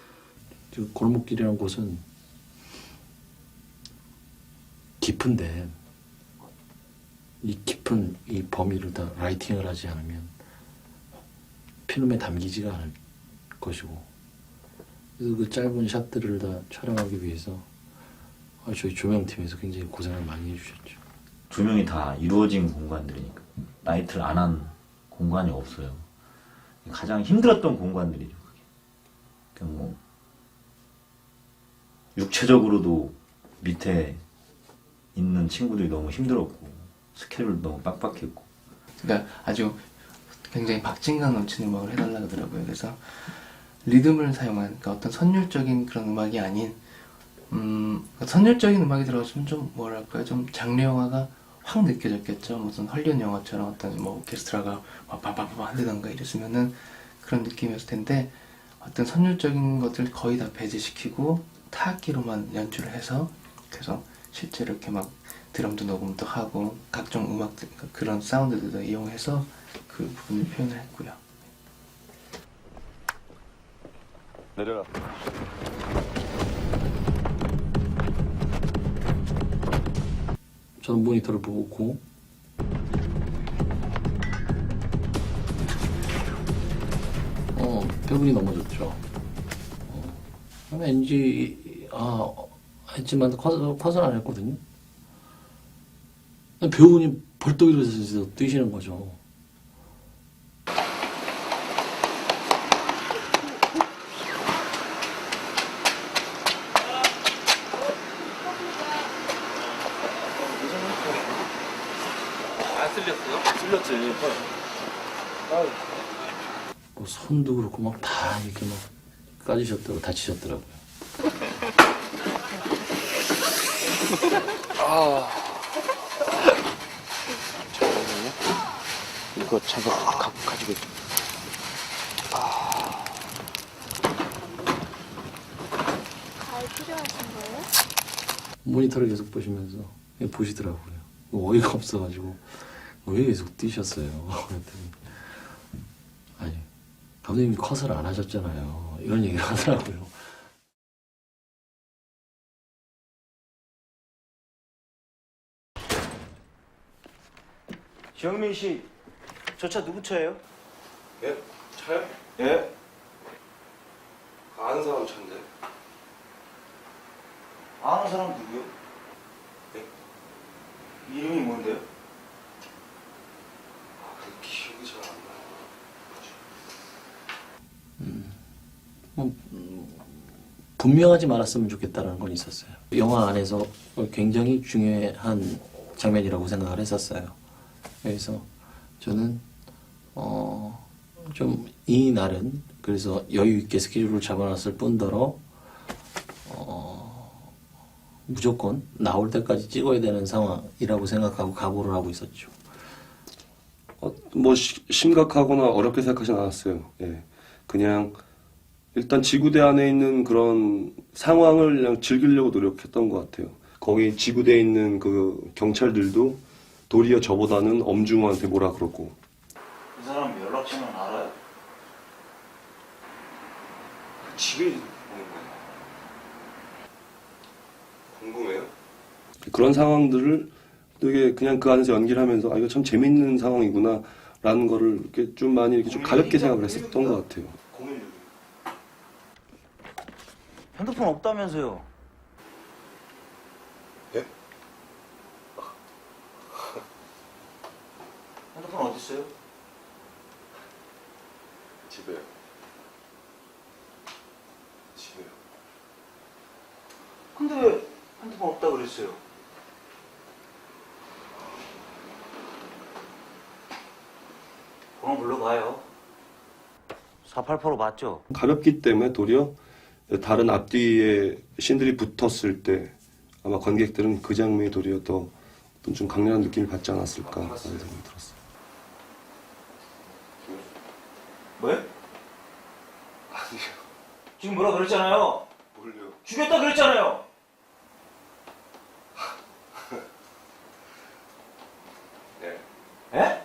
골목길이라는 곳은 깊은데 이 깊은 이 범위를 다 라이팅을 하지 않으면 필름에 담기지가 않을 것이고, 그래서 그 짧은 샷들을 다 촬영하기 위해서 저희 조명팀에서 굉장히 고생을 많이 해주셨죠. 조명이 다 이루어진 공간들이니까 라이트를 안 한 공간이 없어요. 가장 힘들었던 공간들이죠. 그게. 그러니까 뭐 육체적으로도 밑에 있는 친구들이 너무 힘들었고 스케줄도 너무 빡빡했고. 그러니까 아주 굉장히 박진감 넘치는 음악을 해달라고 하더라고요. 그래서 리듬을 사용한, 그러니까 어떤 선율적인 그런 음악이 아닌, 선율적인 음악이 들어갔으면 좀 뭐랄까요, 좀 장르 영화가 확 느껴졌겠죠. 무슨 헐리우드 영화처럼 어떤 뭐 오케스트라가 빠빠빠빠 한다던가 이랬으면은 그런 느낌이었을 텐데, 어떤 선율적인 것들 거의 다 배제시키고 타악기로만 연주를 해서, 그래서 실제로 이렇게 막 드럼도 녹음도 하고 각종 음악들, 그런 사운드들도 이용해서 그 부분을 표현을 했고요. 내려라. 저는 모니터를 보고 배분이 넘어졌죠. 왠지 했지만 컷은 안 했거든요. 배우분이 벌떡 일어서서 뛰시는 거죠. 안 쓸렸어요? 틀렸지. 뭐 손도 그렇고 막 다 이렇게 막 까지셨다고 다치셨더라고요. 잠깐만요. 이거 잠깐 가지고. 잘 필요하신 거예요? 모니터를 계속 보시면서 그냥 보시더라고요. 어이가 없어가지고 왜 계속 뛰셨어요? 그랬더니 아니 감독님이 컷을 안 하셨잖아요. 이런 얘기를 하더라고요. 지영민 씨, 저 차 누구 차예요? 예? 차요? 예. 아는 사람 차인데. 아는 사람 누구요? 예? 이름이 뭔데요? 그 기억이 잘 안 나요. 분명하지 말았으면 좋겠다는 건 있었어요. 영화 안에서 굉장히 중요한 장면이라고 생각을 했었어요. 그래서 저는 좀 이 날은 그래서 여유 있게 스케줄을 잡아놨을 뿐더러 무조건 나올 때까지 찍어야 되는 상황이라고 생각하고 각오를 하고 있었죠. 뭐 심각하거나 어렵게 생각하진 않았어요. 예. 그냥 일단 지구대 안에 있는 그런 상황을 그냥 즐기려고 노력했던 것 같아요. 거기 지구대에 있는 그 경찰들도 도리어 저보다는 엄중한테 뭐라 그러고. 이 사람 연락처는 알아요? 집에 있는 거예요. 궁금해요? 그런 상황들을 되게 그냥 그 안에서 연기를 하면서 아 이거 참 재밌는 상황이구나 라는 거를 이렇게 좀 많이 이렇게 좀 가볍게 생각을 했었던 것 같아요. 핸드폰 없다면서요? 예? 핸드폰 어디 있어요? 집에요. 집에요. 근데 왜 핸드폰 없다 그랬어요? 번호 불러봐요. 488로 맞죠? 가볍기 때문에 도리어 다른 앞뒤에 씬들이 붙었을 때 아마 관객들은 그 장면이 도리어 더 어떤 좀 강렬한 느낌을 받지 않았을까라는 생각이 들었어요. 왜? 아니요. 지금 뭐라 그랬잖아요. 뭘요? 죽였다 그랬잖아요. 네. 에?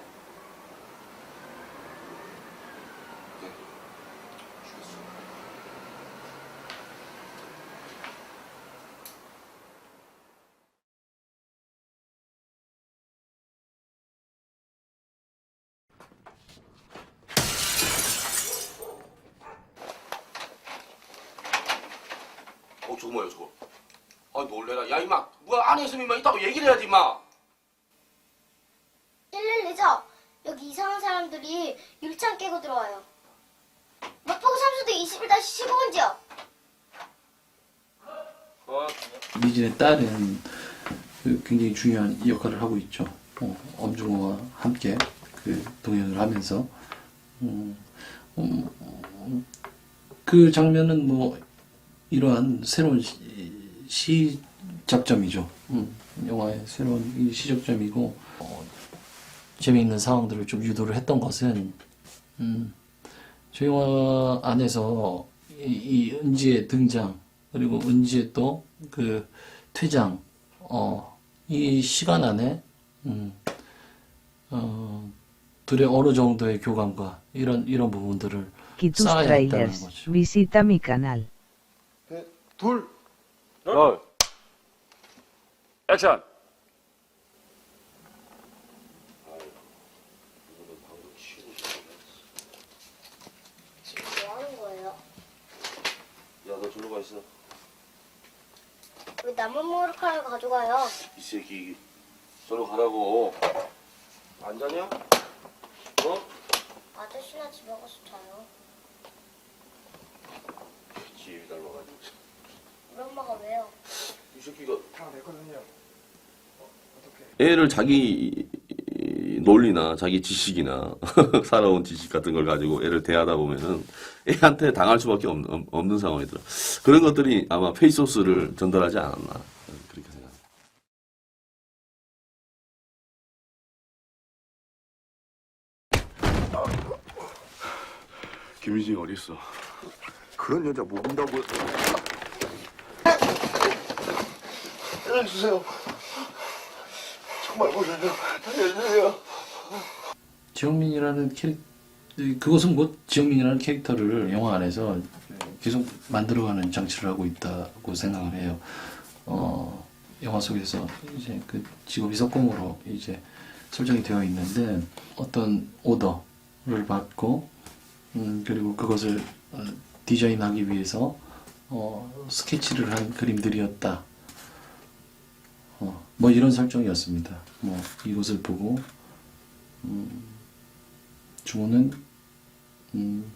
저거 뭐야 저거? 아 놀래라. 야 임마 뭐야 안에 있으면 임마 있다고 얘기를 해야지 임마. 112죠? 여기 이상한 사람들이 유리창 깨고 들어와요. 마포구 삼수대 21-15번지요. 미진의 딸은 굉장히 중요한 역할을 하고 있죠. 엄중호와 함께 그 동행을 하면서 그 장면은 뭐 이러한 새로운 시작점이죠. 영화의 새로운 이 시작점이고 재미있는 상황들을 좀 유도를 했던 것은 저 영화 안에서 이 은지의 등장 그리고 은지의 또 그 퇴장 이 시간 안에 둘의 어느 정도의 교감과 이런 부분들을 Kitus 쌓아야 했다는 Trailers. 거죠. Visita mi canal. 둘. 액션. 지금 뭐 하는 거예요? 야 너 저리로 가 있어. 왜 나만 머리카락을 가져가요? 이 새끼 저리로 가라고. 안 자냐? 어? 아저씨나 집에 가서 자요. 지혜비 닮아가지고. 우리 엄마가 왜요? 이 새끼가 다 됐거든요. 애를 자기 논리나 자기 지식이나 살아온 지식 같은 걸 가지고 애를 대하다 보면은 애한테 당할 수밖에 없는 상황이더라. 그런 것들이 아마 페이소스를 전달하지 않았나 그렇게 생각합니다. 김희진이 어디 있어? 그런 여자 못 본다고요. 알려주세요. 정말 몰라요. 알려주세요. 지영민이라는 그것은 곧 지영민이라는 캐릭터를 영화 안에서 계속 만들어가는 장치를 하고 있다고 생각을 해요. 영화 속에서 이제 그 직업이 석공으로 이제 설정이 되어 있는데 어떤 오더를 받고 그리고 그것을 디자인하기 위해서 스케치를 한 그림들이었다. 뭐 이런 설정이었습니다. 뭐 이것을 보고 주호는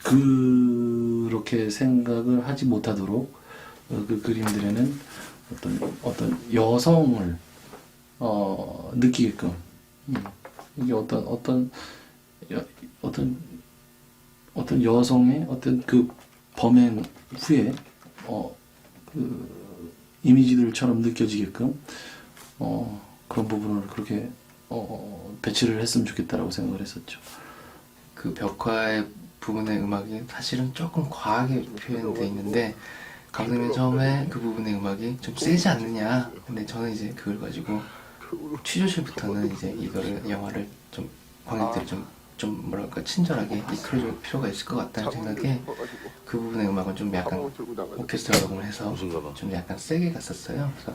그렇게 생각을 하지 못하도록 그 그림들에는 어떤 여성을 느끼게끔 이게 어떤 여성의 어떤 그 범행 후에 그 이미지들처럼 느껴지게끔 그런 부분을 그렇게 배치를 했으면 좋겠다라고 생각을 했었죠. 그 벽화의 부분의 음악이 사실은 조금 과하게 표현되어 있는데 감독님이 처음에 그 부분의 음악이 좀 세지 않느냐. 근데 저는 이제 그걸 가지고 취조실부터는 이제 이거를 영화를 좀 관객들이 좀 뭐랄까 친절하게 이끌어줄 필요가 있을 것 같다는 생각에 그 부분의 음악은 좀 약간 오케스트라 녹음을 해서 좀 약간 세게 갔었어요. 그래서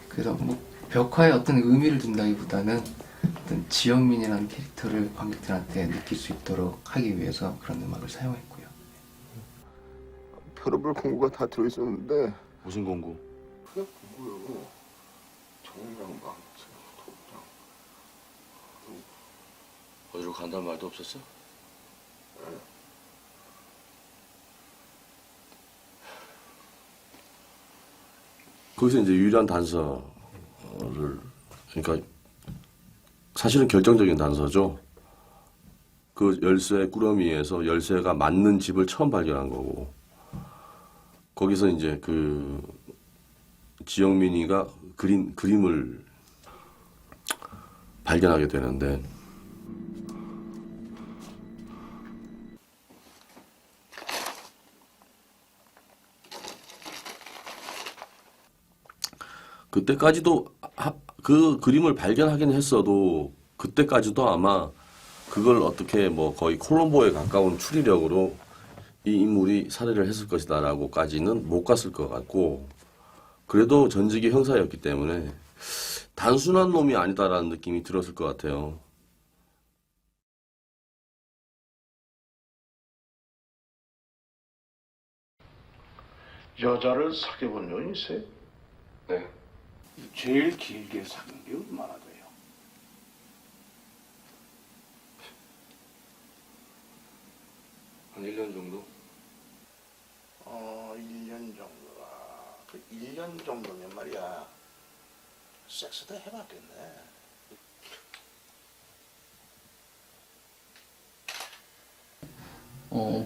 그래서 뭐 벽화에 어떤 의미를 둔다기보다는 어떤 지영민이라는 캐릭터를 관객들한테 느낄 수 있도록 하기 위해서 그런 음악을 사용했고요. 별의별 공구가 다 들어있었는데 무슨 공구? 그게 공구요. 정명방, 도장. 어디로 간다는 말도 없었어? 거기서 이제 유일한 단서를, 그러니까 사실은 결정적인 단서죠. 그 열쇠 꾸러미에서 열쇠가 맞는 집을 처음 발견한 거고, 거기서 이제 그 지영민이가 그린 그림을 발견하게 되는데, 그때까지도 그 그림을 발견하긴 했어도 그때까지도 아마 그걸 어떻게 뭐 거의 콜럼보에 가까운 추리력으로 이 인물이 살해를 했을 것이다라고까지는 못 갔을 것 같고, 그래도 전직이 형사였기 때문에 단순한 놈이 아니다라는 느낌이 들었을 것 같아요. 여자를 사귀어 본 적이 있어요? 네. 제일 길게 사귄 게 얼마나 돼요? 한 1년 정도? 1년 정도라. 그 1년 정도면 말이야. 섹스도 해봤겠네.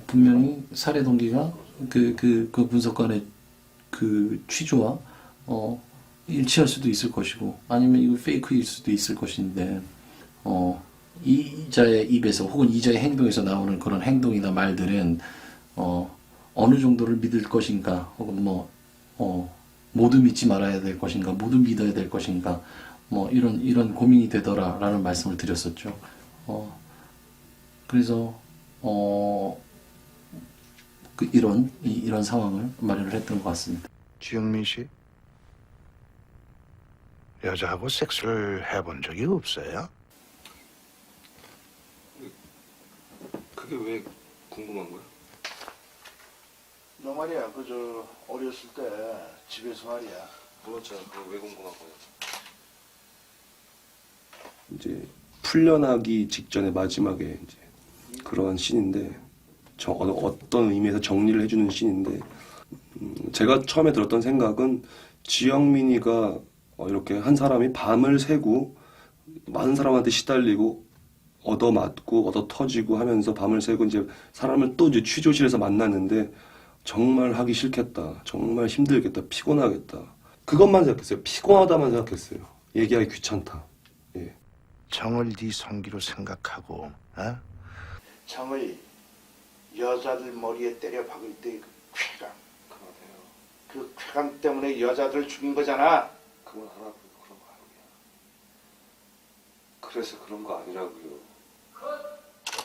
분명히 살해 동기가 그 분석관의 그 취조와 일치할 수도 있을 것이고, 아니면 이거 페이크일 수도 있을 것인데, 이자의 입에서 혹은 이자의 행동에서 나오는 그런 행동이나 말들은 어느 정도를 믿을 것인가, 혹은 모두 믿지 말아야 될 것인가, 모두 믿어야 될 것인가, 이런 고민이 되더라라는 말씀을 드렸었죠. 그래서 이런 상황을 마련을 했던 것 같습니다. 지영민 씨? 여자하고 섹스를 해본 적이 없어요? 그게 왜 궁금한 거야? 너 말이야, 어렸을 때 집에서 말이야. 그렇죠. 그거 왜 궁금한 거야? 이제 풀려나기 직전에 마지막에 이제 그러한 씬인데, 어떤 의미에서 정리를 해주는 씬인데, 제가 처음에 들었던 생각은 지영민이가 이렇게 한 사람이 밤을 새고 많은 사람한테 시달리고 얻어맞고 얻어터지고 하면서 밤을 새고 이제 사람을 또 이제 취조실에서 만났는데 정말 하기 싫겠다, 정말 힘들겠다, 피곤하겠다, 그것만 생각했어요. 피곤하다만 생각했어요. 얘기하기 귀찮다. 예. 정을 네 성기로 생각하고, 정을 여자들 머리에 때려 박을 때 그 쾌감, 그 쾌감 때문에 여자들을 죽인 거잖아. 그건 하나도 그런 거 아니야. 그래서 그런 거 아니라고요.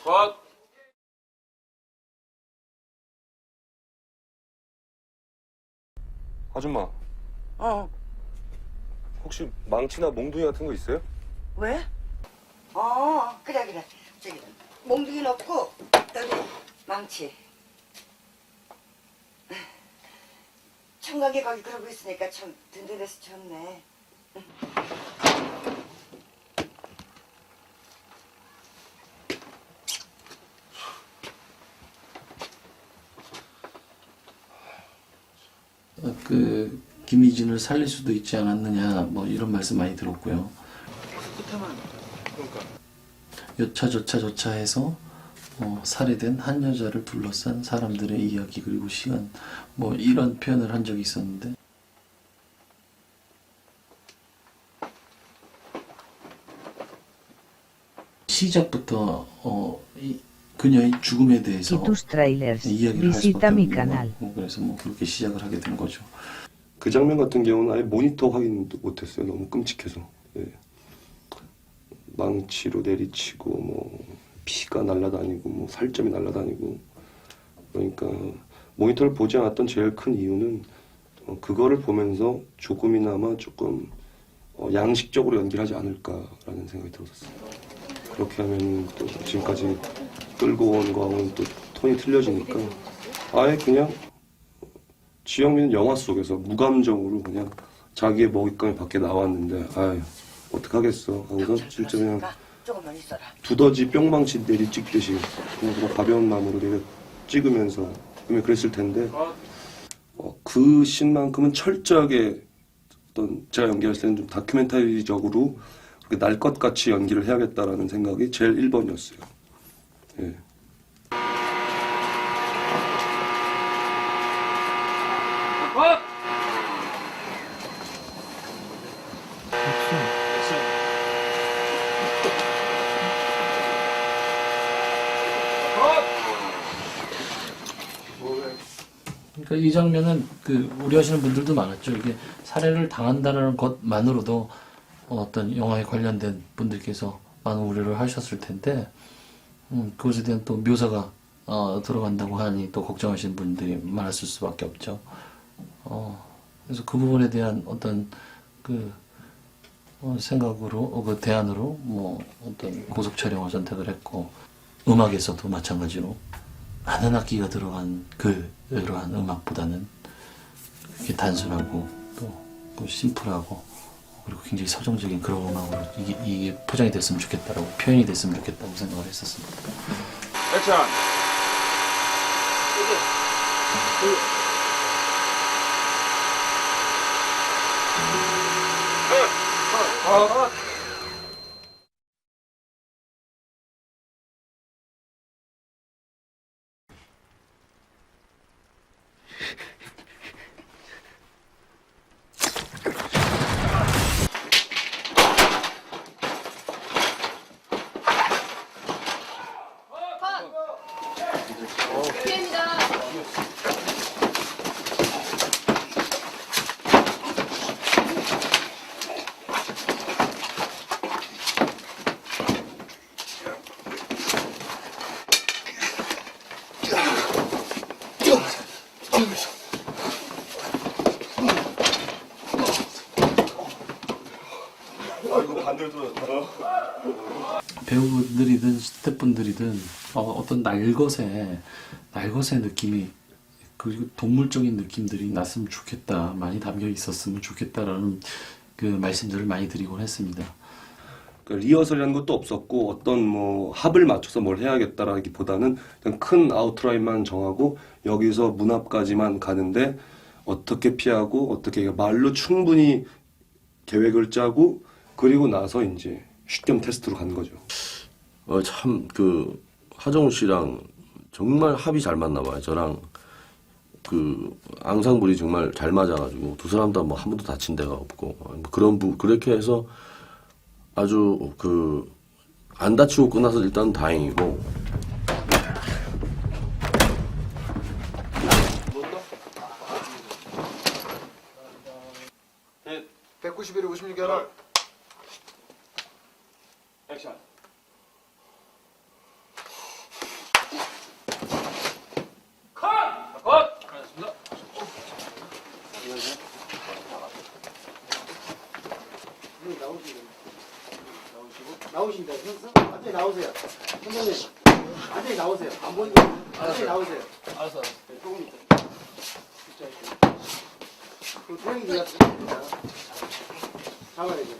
컷! 아줌마. 혹시 망치나 몽둥이 같은 거 있어요? 왜? 그래. 저기 몽둥이 넣고 여기 망치. 청각이 거기 그러고 있으니까 참 든든해서 좋네. 김희진을 살릴 수도 있지 않았느냐, 이런 말씀 많이 들었고요. 여차저차 해서 살해된 한 여자를 둘러싼 사람들의 이야기, 그리고 시간, 이런 표현을 한 적이 있었는데, 시작부터 그녀의 죽음에 대해서 Titus Trailers. 이야기를 할 수밖에 Visita mi 없는 canal. 거고, 그래서 그렇게 시작을 하게 된 거죠. 그 장면 같은 경우는 아예 모니터 확인도 못했어요. 너무 끔찍해서. 예. 망치로 내리치고 피가 날아다니고 살점이 날아다니고, 그러니까 모니터를 보지 않았던 제일 큰 이유는 그거를 보면서 조금이나마 조금 양식적으로 연기를 하지 않을까라는 생각이 들었었어요. 그렇게 하면 또 지금까지 끌고 온 거하고는 또 톤이 틀려지니까 아예 그냥 지영민은 영화 속에서 무감정으로 그냥 자기의 먹잇감이 밖에 나왔는데 아유 어떡하겠어 하고서 진짜 그냥 조금만 있어라. 두더지 뿅망치 내리 찍듯이 그거 가벼운 마음으로 내려 찍으면서 그랬을 텐데 그 씬만큼은 철저하게 어떤 제가 연기할 때는 좀 다큐멘터리적으로 그렇게 날 것 같이 연기를 해야겠다라는 생각이 제일 1번이었어요. 예. 그러니까 이 장면은 그 우려하시는 분들도 많았죠. 이게 살해를 당한다는 것만으로도 어떤 영화에 관련된 분들께서 많은 우려를 하셨을 텐데 그것에 대한 또 묘사가 들어간다고 하니 또 걱정하시는 분들이 많았을 수밖에 없죠. 그래서 그 부분에 대한 어떤 그 생각으로 그 대안으로 뭐 어떤 고속 촬영을 선택을 했고 음악에서도 마찬가지로 많은 악기가 들어간 그러한 음악보다는 이게 단순하고 또 그 심플하고 그리고 굉장히 서정적인 그런 음악으로 이게 포장이 됐으면 좋겠다라고 표현이 됐으면 좋겠다고 생각을 했었습니다. 액션. 배우분들이든 스태프분들이든 어떤 날것의 느낌이 그리고 동물적인 느낌들이 났으면 좋겠다, 많이 담겨 있었으면 좋겠다라는 그 말씀들을 많이 드리곤 했습니다. 그러니까 리허설이라는 것도 없었고 어떤 뭐 합을 맞춰서 뭘 해야겠다라기보다는 그냥 큰 아웃라인만 정하고 여기서 문 앞까지만 가는데 어떻게 피하고 어떻게 말로 충분히 계획을 짜고 그리고 나서 이제 슛겸 테스트로 간 거죠. 참 그 하정우 씨랑 정말 합이 잘 맞나 봐요. 저랑 그 앙상블이 정말 잘 맞아가지고 두 사람 다 뭐 한 번도 다친 데가 없고 뭐 그렇게 해서 아주 그 안 다치고 끝나서 일단 다행이고. 191에 56개 하나. 액션. 컷! 알겠습니다. 나오신다. 완전히 나오세요. 선생님, 완전히 나오세요. 안 보이게 완전히 나오세요. 알았어. 조금 있다. 그 태양이 잡아야 되죠.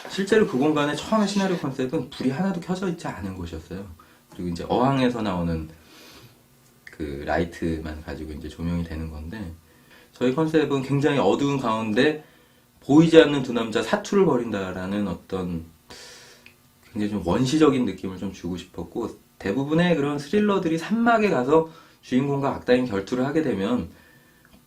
실제로 그 공간에 처음에 시나리오 컨셉은 불이 하나도 켜져 있지 않은 곳이었어요. 그리고 이제 어항에서 나오는 그 라이트만 가지고 이제 조명이 되는 건데, 저희 컨셉은 굉장히 어두운 가운데 보이지 않는 두 남자 사투를 벌인다라는 어떤 굉장히 좀 원시적인 느낌을 좀 주고 싶었고, 대부분의 그런 스릴러들이 산막에 가서 주인공과 악당이 결투를 하게 되면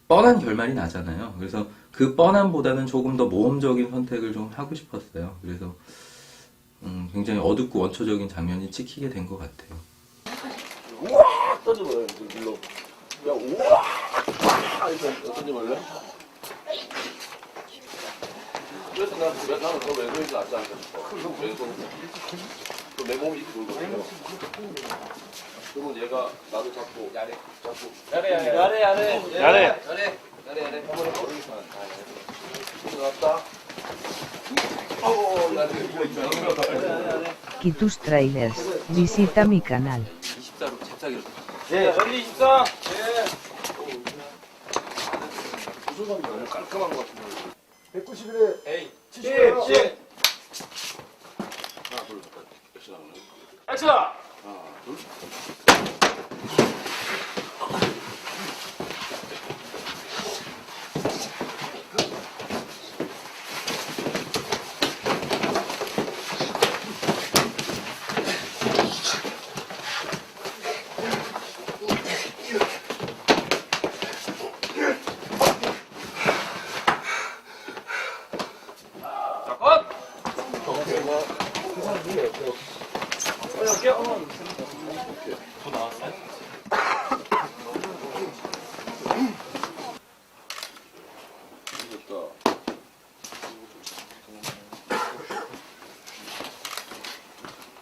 뻔한 결말이 나잖아요. 그래서 그 뻔함보다는 조금 더 모험적인 선택을 좀 하고 싶었어요. 그래서 굉장히 어둡고 원초적인 장면이 찍히게 된 것 같아요. 우와! 던져버려요, 일로. 야, 우와! 이렇게 던져버려요? 그래서 나는 더 왼손이 낫지 않을까 싶어. 왼손. 또 내 몸이 이렇게 돌거든요. 그러면 얘가 나를 잡고, 야래. 한번 해보겠습니다. 들어갔다. Kitus Trailers, visita mi canal. 24로 잽싸기로. 예, 전리 24. 구조감이 너무 깔끔한 것 같은데. 191에 에이, 70. 하나, 둘, 액션 나오네. 액션! 하나, 둘.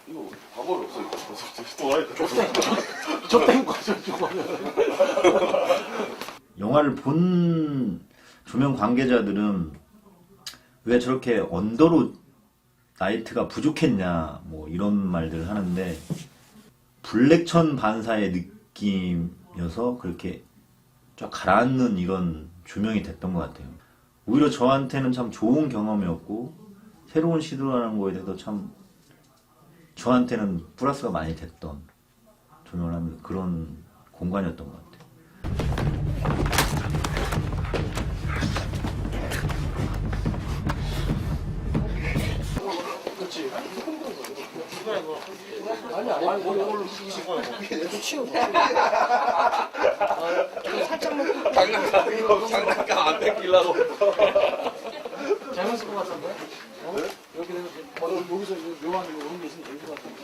이거 과거를 없어 이거. 저 거죠. 영화를 본 조명 관계자들은 왜 저렇게 언더로 나이트가 부족했냐 뭐 이런 말들을 하는데 블랙천 반사의 느낌이어서 그렇게 쫙 가라앉는 이런 조명이 됐던 것 같아요. 오히려 저한테는 참 좋은 경험이었고 새로운 시도라는 거에 대해서 참 저한테는 플러스가 많이 됐던 조명을 하면서 그런 공간이었던 것 같아요. 아니, 뭘 치고 치워. 살짝만. 장난감 안 뺏기려고. 잘못 쓸것 같은데? 여기 여기서 묘한 거 이런 게 있으면 좋을 것 같은데.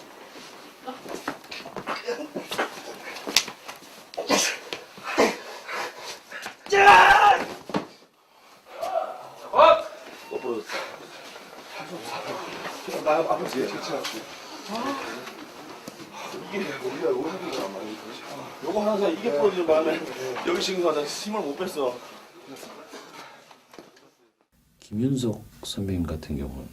나 아버지 괜찮았지. 이게 우리가 오른쪽이란 말이야. 요거 하나 이게 부러지는 바람에 여기 지금 가다 힘을 못 뺐어. 김윤석 선배님 같은 경우는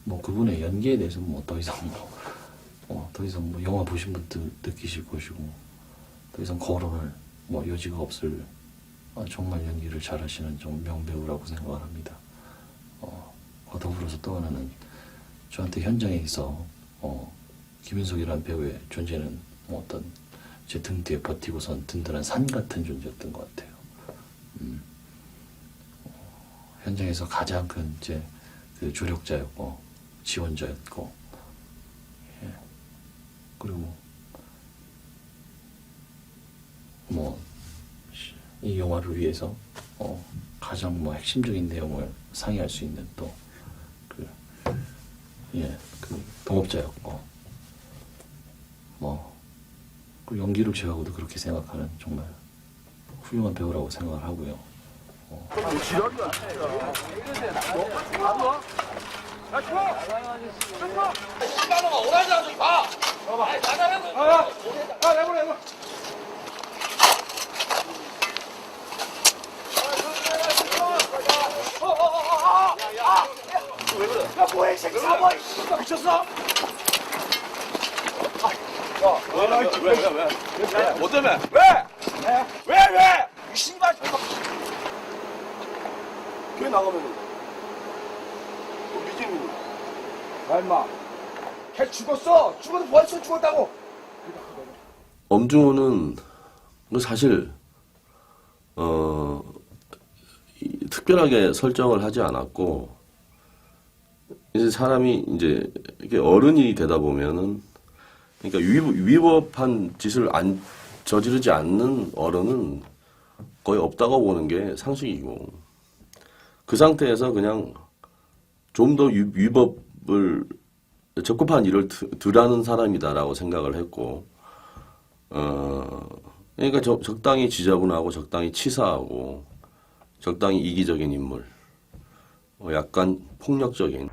뭐 그분의 연기에 대해서 뭐 더 이상 더 이상 뭐 영화 보신 분들 느끼실 것이고 더 이상 거론할 뭐 여지가 없을 정말 연기를 잘하시는 좀 명배우라고 생각을 합니다. 더불어서 또 하나는 저한테 현장에서 김윤석이라는 배우의 존재는 뭐 어떤 제 등 뒤에 버티고선 든든한 산 같은 존재였던 것 같아요. 현장에서 가장 큰 이제 그 조력자였고 지원자였고, 예. 그리고 뭐 이 영화를 위해서 가장 뭐 핵심적인 내용을 상의할 수 있는 또 그 동업자였고, 그 연기를 제하고도 그렇게 생각하는 정말 훌륭한 배우라고 생각을 하고요. 지랄이야 진짜. 씨발놈아 오라지라 좀 봐. 나가는 거. 내보내. 왜 그래? 야 뭐해 이 새끼 사모 미쳤어? 왜? 뭐 때문에? 왜? 이 신발 교회 나가면은 미진이. 야 임마 걔 죽었어. 죽어도 벌써 죽었다고. 엄중호는 사실 특별하게 설정을 하지 않았고, 이제 사람이 이제 이렇게 어른이 되다 보면은, 그러니까 위법한 짓을 저지르지 않는 어른은 거의 없다고 보는 게 상식이고, 그 상태에서 그냥 좀 더 위법을 적법한 일을 덜 하는 사람이다라고 생각을 했고, 그러니까 적당히 지저분하고 적당히 치사하고 적당히 이기적인 인물, 약간 폭력적인.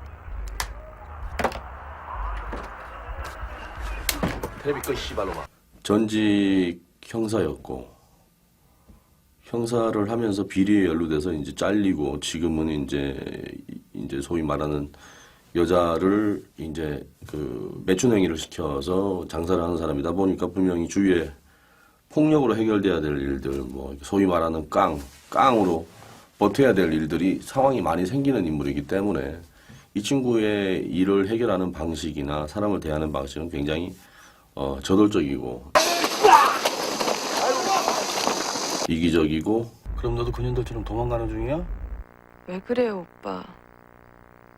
텔레비 꺼 씨발놈아. 전직 형사였고, 형사를 하면서 비리에 연루돼서 이제 잘리고 지금은 이제 소위 말하는 여자를 이제 그 매춘행위를 시켜서 장사를 하는 사람이다 보니까 분명히 주위에 폭력으로 해결돼야 될 일들, 뭐 소위 말하는 깡으로 버텨야 될 일들이 상황이 많이 생기는 인물이기 때문에 이 친구의 일을 해결하는 방식이나 사람을 대하는 방식은 굉장히 저돌적이고 이기적이고. 그럼 너도 그년들처럼 도망가는 중이야? 왜 그래요, 오빠?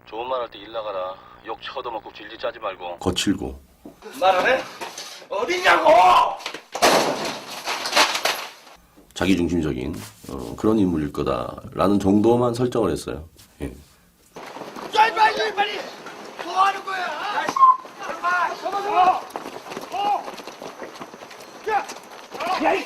좋은 말 할 때 일 나가라. 욕 쳐도먹고 질질 짜지 말고. 거칠고. 말 안 해? 어딨냐고! 자기중심적인 그런 인물일 거다라는 정도만 설정을 했어요. 예. 야, 빨리! 뭐 하는 거야? 야, 잡아줘! 야, 이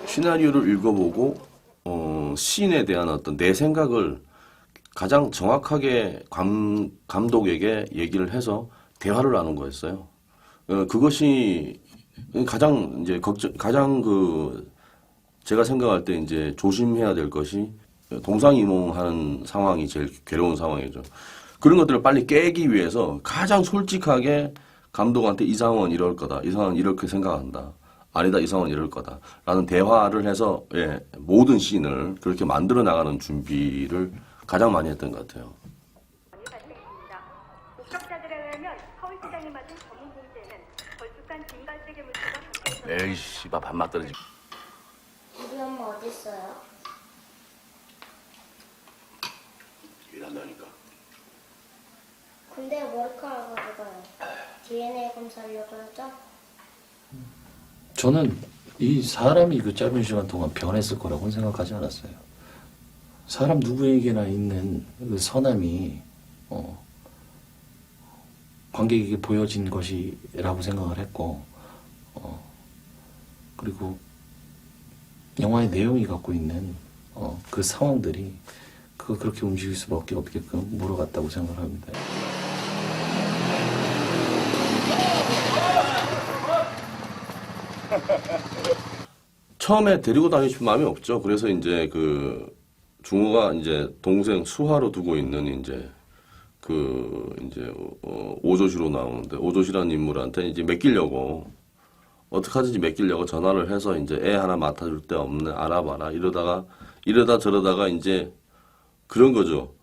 시나리오를 읽어보고 시인에 대한 어떤 내 생각을 가장 정확하게 감독에게 얘기를 해서 대화를 나눈 거였어요. 그것이 가장 제가 생각할 때 이제 조심해야 될 것이 동상이몽하는 상황이 제일 괴로운 상황이죠. 그런 것들을 빨리 깨기 위해서 가장 솔직하게 감독한테 이 상황은 이럴 거다. 이 상황은 이렇게 생각한다. 아니다. 이 상황은 이럴 거다. 라는 대화를 해서 모든 씬을 그렇게 만들어 나가는 준비를 가장 많이 했던 것 같아요. 목격자들에 의하면 서울시장이 맞은 검은 봉지에는 걸쭉한 진갈색의 물체가 적혀 있었습니다. 에이씨, 밥맛 떨어지. 우리 엄마 어디 있어요? 일한다니까. 근데 머리카락 가져가요. DNA 검사하려고 하죠? 저는 이 사람이 그 짧은 시간 동안 변했을 거라고는 생각하지 않았어요. 사람 누구에게나 있는 그 선함이 관객에게 보여진 것이라고 생각을 했고, 그리고 영화의 내용이 갖고 있는 그 상황들이 그렇게 움직일 수밖에 없게끔 물어갔다고 생각을 합니다. 처음에 데리고 다니고 싶은 마음이 없죠. 그래서 이제 그 중호가 이제 동생 수하로 두고 있는 오조시로 나오는데, 오조시라는 인물한테 이제 맡기려고 어떻게 하든지 맡기려고 전화를 해서 이제 애 하나 맡아줄 데 없네, 알아봐라. 이러다 저러다가 이제 그런 거죠.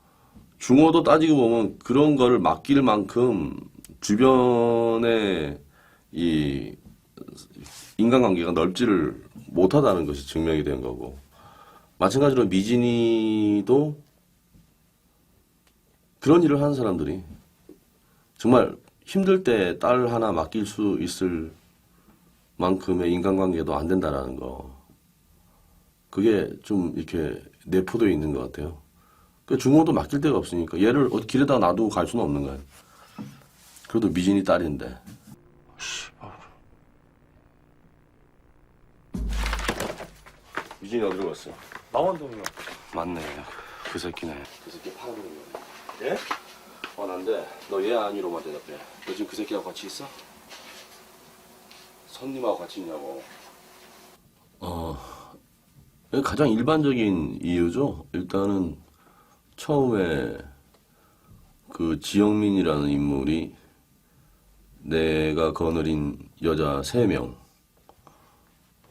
중호도 따지고 보면 그런 거를 맡길 만큼 주변에 이 인간관계가 넓지를 못하다는 것이 증명이 된 거고, 마찬가지로 미진이도 그런 일을 하는 사람들이 정말 힘들 때 딸 하나 맡길 수 있을 만큼의 인간관계도 안 된다라는 거, 그게 좀 이렇게 내포되어 있는 것 같아요. 그 중호도 맡길 데가 없으니까 얘를 길에다 놔두고 갈 수는 없는 거예요. 그래도 미진이 딸인데. 미진이 어디로 갔어? 망원동이요. 맞네. 그 새끼네. 그 새끼 파는 거네. 예? 난데 너 얘 아니로만 대답해. 너 지금 그 새끼하고 같이 있어? 선님하고 같이 있냐고. 가장 일반적인 이유죠. 일단은 처음에 그 지영민이라는 인물이 내가 거느린 여자 3명.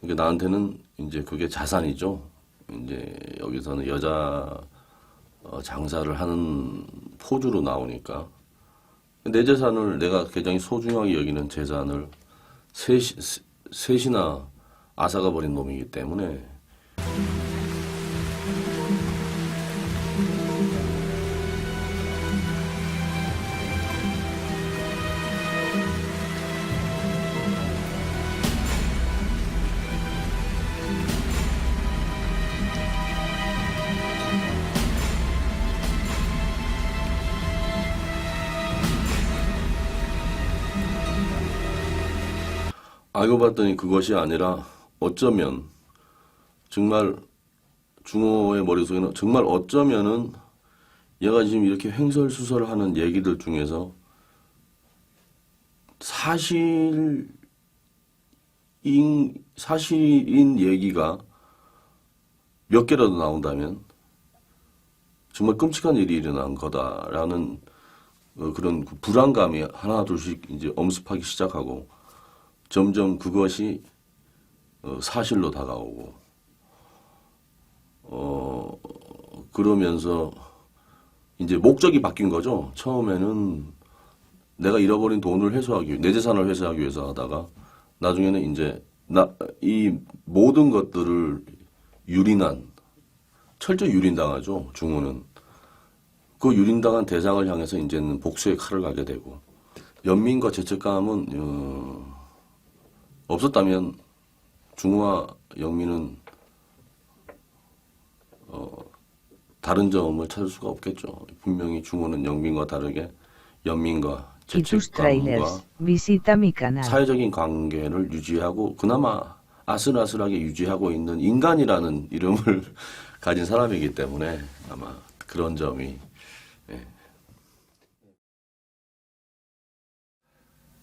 그러니까 나한테는 이제 그게 자산이죠. 이제 여기서는 여자 장사를 하는 포주로 나오니까 내 재산을, 내가 굉장히 소중하게 여기는 재산을 셋이나 앗아가 버린 놈이기 때문에. 알고 봤더니 그것이 아니라 어쩌면 정말 중호의 머릿속에는 정말 어쩌면은 얘가 지금 이렇게 횡설수설하는 얘기들 중에서 사실인 얘기가 몇 개라도 나온다면 정말 끔찍한 일이 일어난 거다라는 그런 불안감이 하나둘씩 이제 엄습하기 시작하고 점점 그것이 사실로 다가오고 그러면서 이제 목적이 바뀐 거죠. 처음에는 내가 잃어버린 돈을 회수하기, 내 재산을 회수하기 위해서 하다가 나중에는 이제 이 모든 것들을 철저히 유린당하죠. 중호는. 그 유린당한 대상을 향해서 이제는 복수의 칼을 가게 되고 연민과 죄책감은 없었다면 중호와 영민은 다른 점을 찾을 수가 없겠죠. 분명히 중호는 영민과 다르게 연민과 죄책감과 사회적인 관계를 유지하고 그나마 아슬아슬하게 유지하고 있는 인간이라는 이름을 가진 사람이기 때문에 아마 그런 점이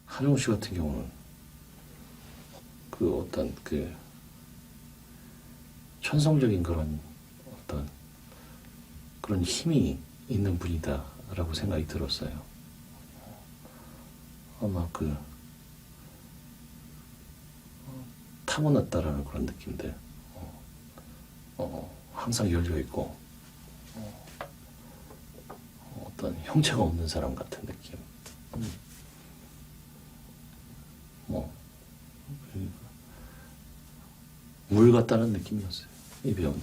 한용우 씨 같은 경우는 그 어떤 그 천성적인 그런 어떤 그런 힘이 있는 분이다라고 생각이 들었어요. 아마 그 타고났다라는 그런 느낌들. 항상 열려 있고 어떤 형체가 없는 사람 같은 느낌. 물 같다는 느낌이었어요. 이 배우는.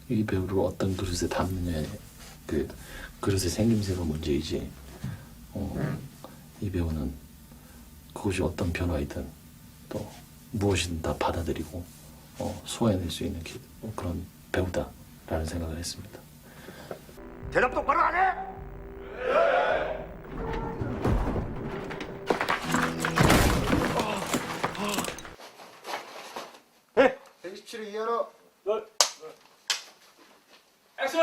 이 배우를 어떤 그릇에 담느냐에 그 그릇의 생김새가 문제이지. 이 배우는 그것이 어떤 변화이든 또 무엇이든 다 받아들이고 소화해낼 수 있는 그런 배우다라는 생각을 했습니다. 대답 똑바로 안 해? 네. 127을 이해하라. 액션!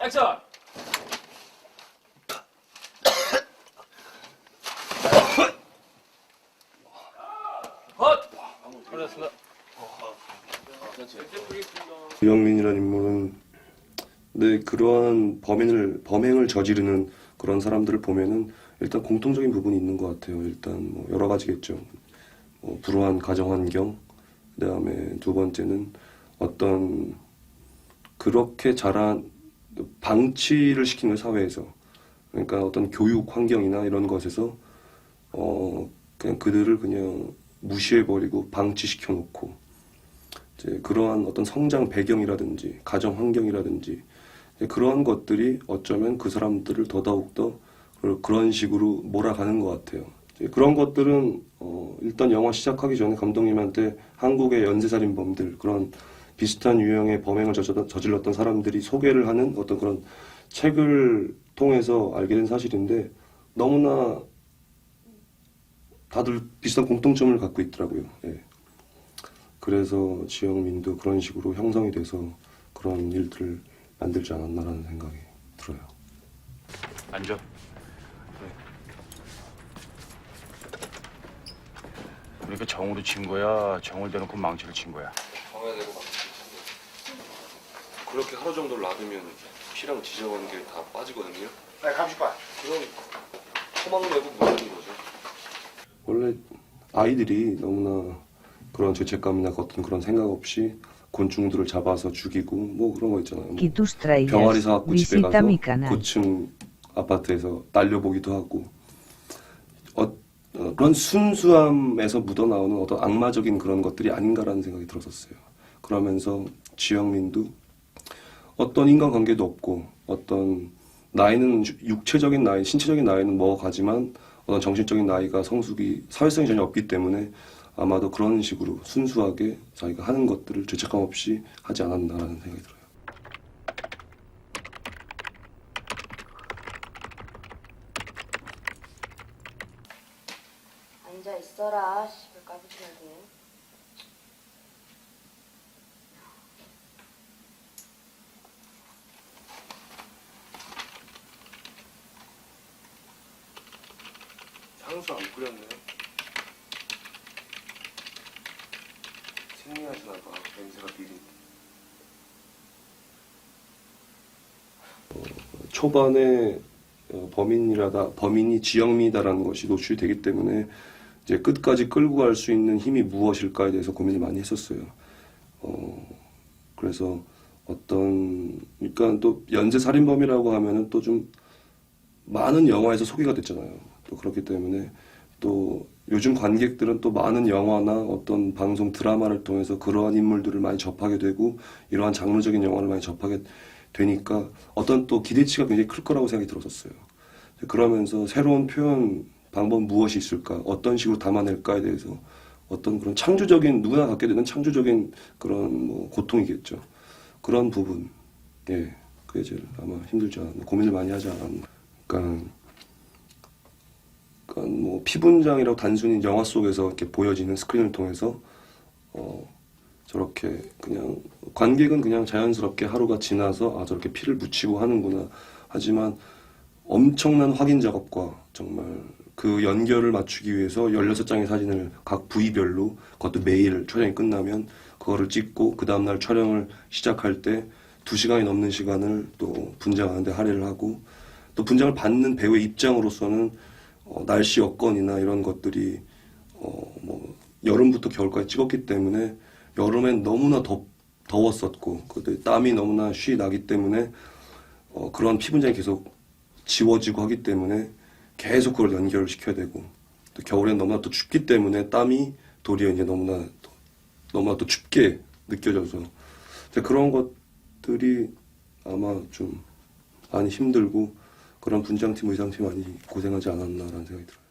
액션! 그렇습니다. 유영민이라는 인물은 그러한 범행을 저지르는 그런 사람들을 보면은 일단 공통적인 부분이 있는 것 같아요. 일단 뭐 여러 가지겠죠. 불우한 가정 환경, 그다음에 두 번째는 어떤 그렇게 자란 방치를 시키는 사회에서, 그러니까 어떤 교육 환경이나 이런 것에서 그냥 그들을 그냥 무시해버리고 방치시켜 놓고 이제 그러한 어떤 성장 배경이라든지 가정 환경이라든지 그러한 것들이 어쩌면 그 사람들을 더더욱더 그런 식으로 몰아가는 것 같아요. 그런 것들은 일단 영화 시작하기 전에 감독님한테 한국의 연쇄살인범들, 그런 비슷한 유형의 범행을 저질렀던 사람들이 소개를 하는 어떤 그런 책을 통해서 알게 된 사실인데, 너무나 다들 비슷한 공통점을 갖고 있더라고요. 예. 그래서 지영민도 그런 식으로 형성이 돼서 그런 일들을 만들지 않았나라는 생각이 들어요. 앉아. 그러니까 정으로 친 거야, 정을 대놓고 망치를 친 거야? 정해야 되고 그렇게 하루 정도 놔두면 피랑 지저분한 게 다 빠지거든요. 네, 감시반. 그럼 토막 내고 무너지는 거죠. 원래 아이들이 너무나 그런 죄책감이나 어떤 그런 생각 없이 곤충들을 잡아서 죽이고 뭐 그런 거 있잖아요. 뭐 병아리 사갖고 집에 가서 고층 아파트에서 날려보기도 하고 그런 순수함에서 묻어나오는 어떤 악마적인 그런 것들이 아닌가라는 생각이 들었었어요. 그러면서 지영민도 어떤 인간관계도 없고 어떤 나이는 육체적인 나이, 신체적인 나이는 먹어가지만 어떤 정신적인 나이가 성숙이 사회성이 전혀 없기 때문에 아마도 그런 식으로 순수하게 자기가 하는 것들을 죄책감 없이 하지 않았나라는 생각이 들어요. 앉아 있어라. 씨발 까부치는데. 향수 안 뿌렸네요. 생리하시나 봐. 냄새가 비린. 초반에 범인이 지영미다라는 것이 노출되기 때문에 이제 끝까지 끌고 갈 수 있는 힘이 무엇일까에 대해서 고민을 많이 했었어요. 그래서 그러니까 또 연쇄 살인범이라고 하면은 또 좀 많은 영화에서 소개가 됐잖아요. 또 그렇기 때문에 또 요즘 관객들은 또 많은 영화나 어떤 방송 드라마를 통해서 그러한 인물들을 많이 접하게 되고 이러한 장르적인 영화를 많이 접하게 되니까 어떤 또 기대치가 굉장히 클 거라고 생각이 들었었어요. 그러면서 새로운 표현 방법 무엇이 있을까, 어떤 식으로 담아낼까에 대해서 어떤 그런 창조적인, 누구나 갖게 되는 창조적인 그런 뭐 고통이겠죠. 그런 부분, 예, 그게 제일 아마 힘들지 않았나, 고민을 많이 하지 않았나. 그러니까 뭐 피분장이라고 단순히 영화 속에서 이렇게 보여지는 스크린을 통해서 저렇게 그냥 관객은 그냥 자연스럽게 하루가 지나서 아 저렇게 피를 묻히고 하는구나. 하지만 엄청난 확인 작업과 정말 그 연결을 맞추기 위해서 16장의 사진을 각 부위별로 그것도 매일 촬영이 끝나면 그거를 찍고 그 다음날 촬영을 시작할 때 2시간이 넘는 시간을 또 분장하는데 할애를 하고 또 분장을 받는 배우의 입장으로서는 날씨 여건이나 이런 것들이 뭐 여름부터 겨울까지 찍었기 때문에 여름엔 너무나 더웠었고 그때 땀이 너무나 쉬이 나기 때문에 그런 피분장이 계속 지워지고 하기 때문에 계속 그걸 연결을 시켜야 되고 또 겨울엔 너무나 또 춥기 때문에 땀이 도리어 이제 너무나 또 춥게 느껴져서 그런 것들이 아마 좀 많이 힘들고 그런 분장팀, 의상팀 많이 고생하지 않았나라는 생각이 들어요.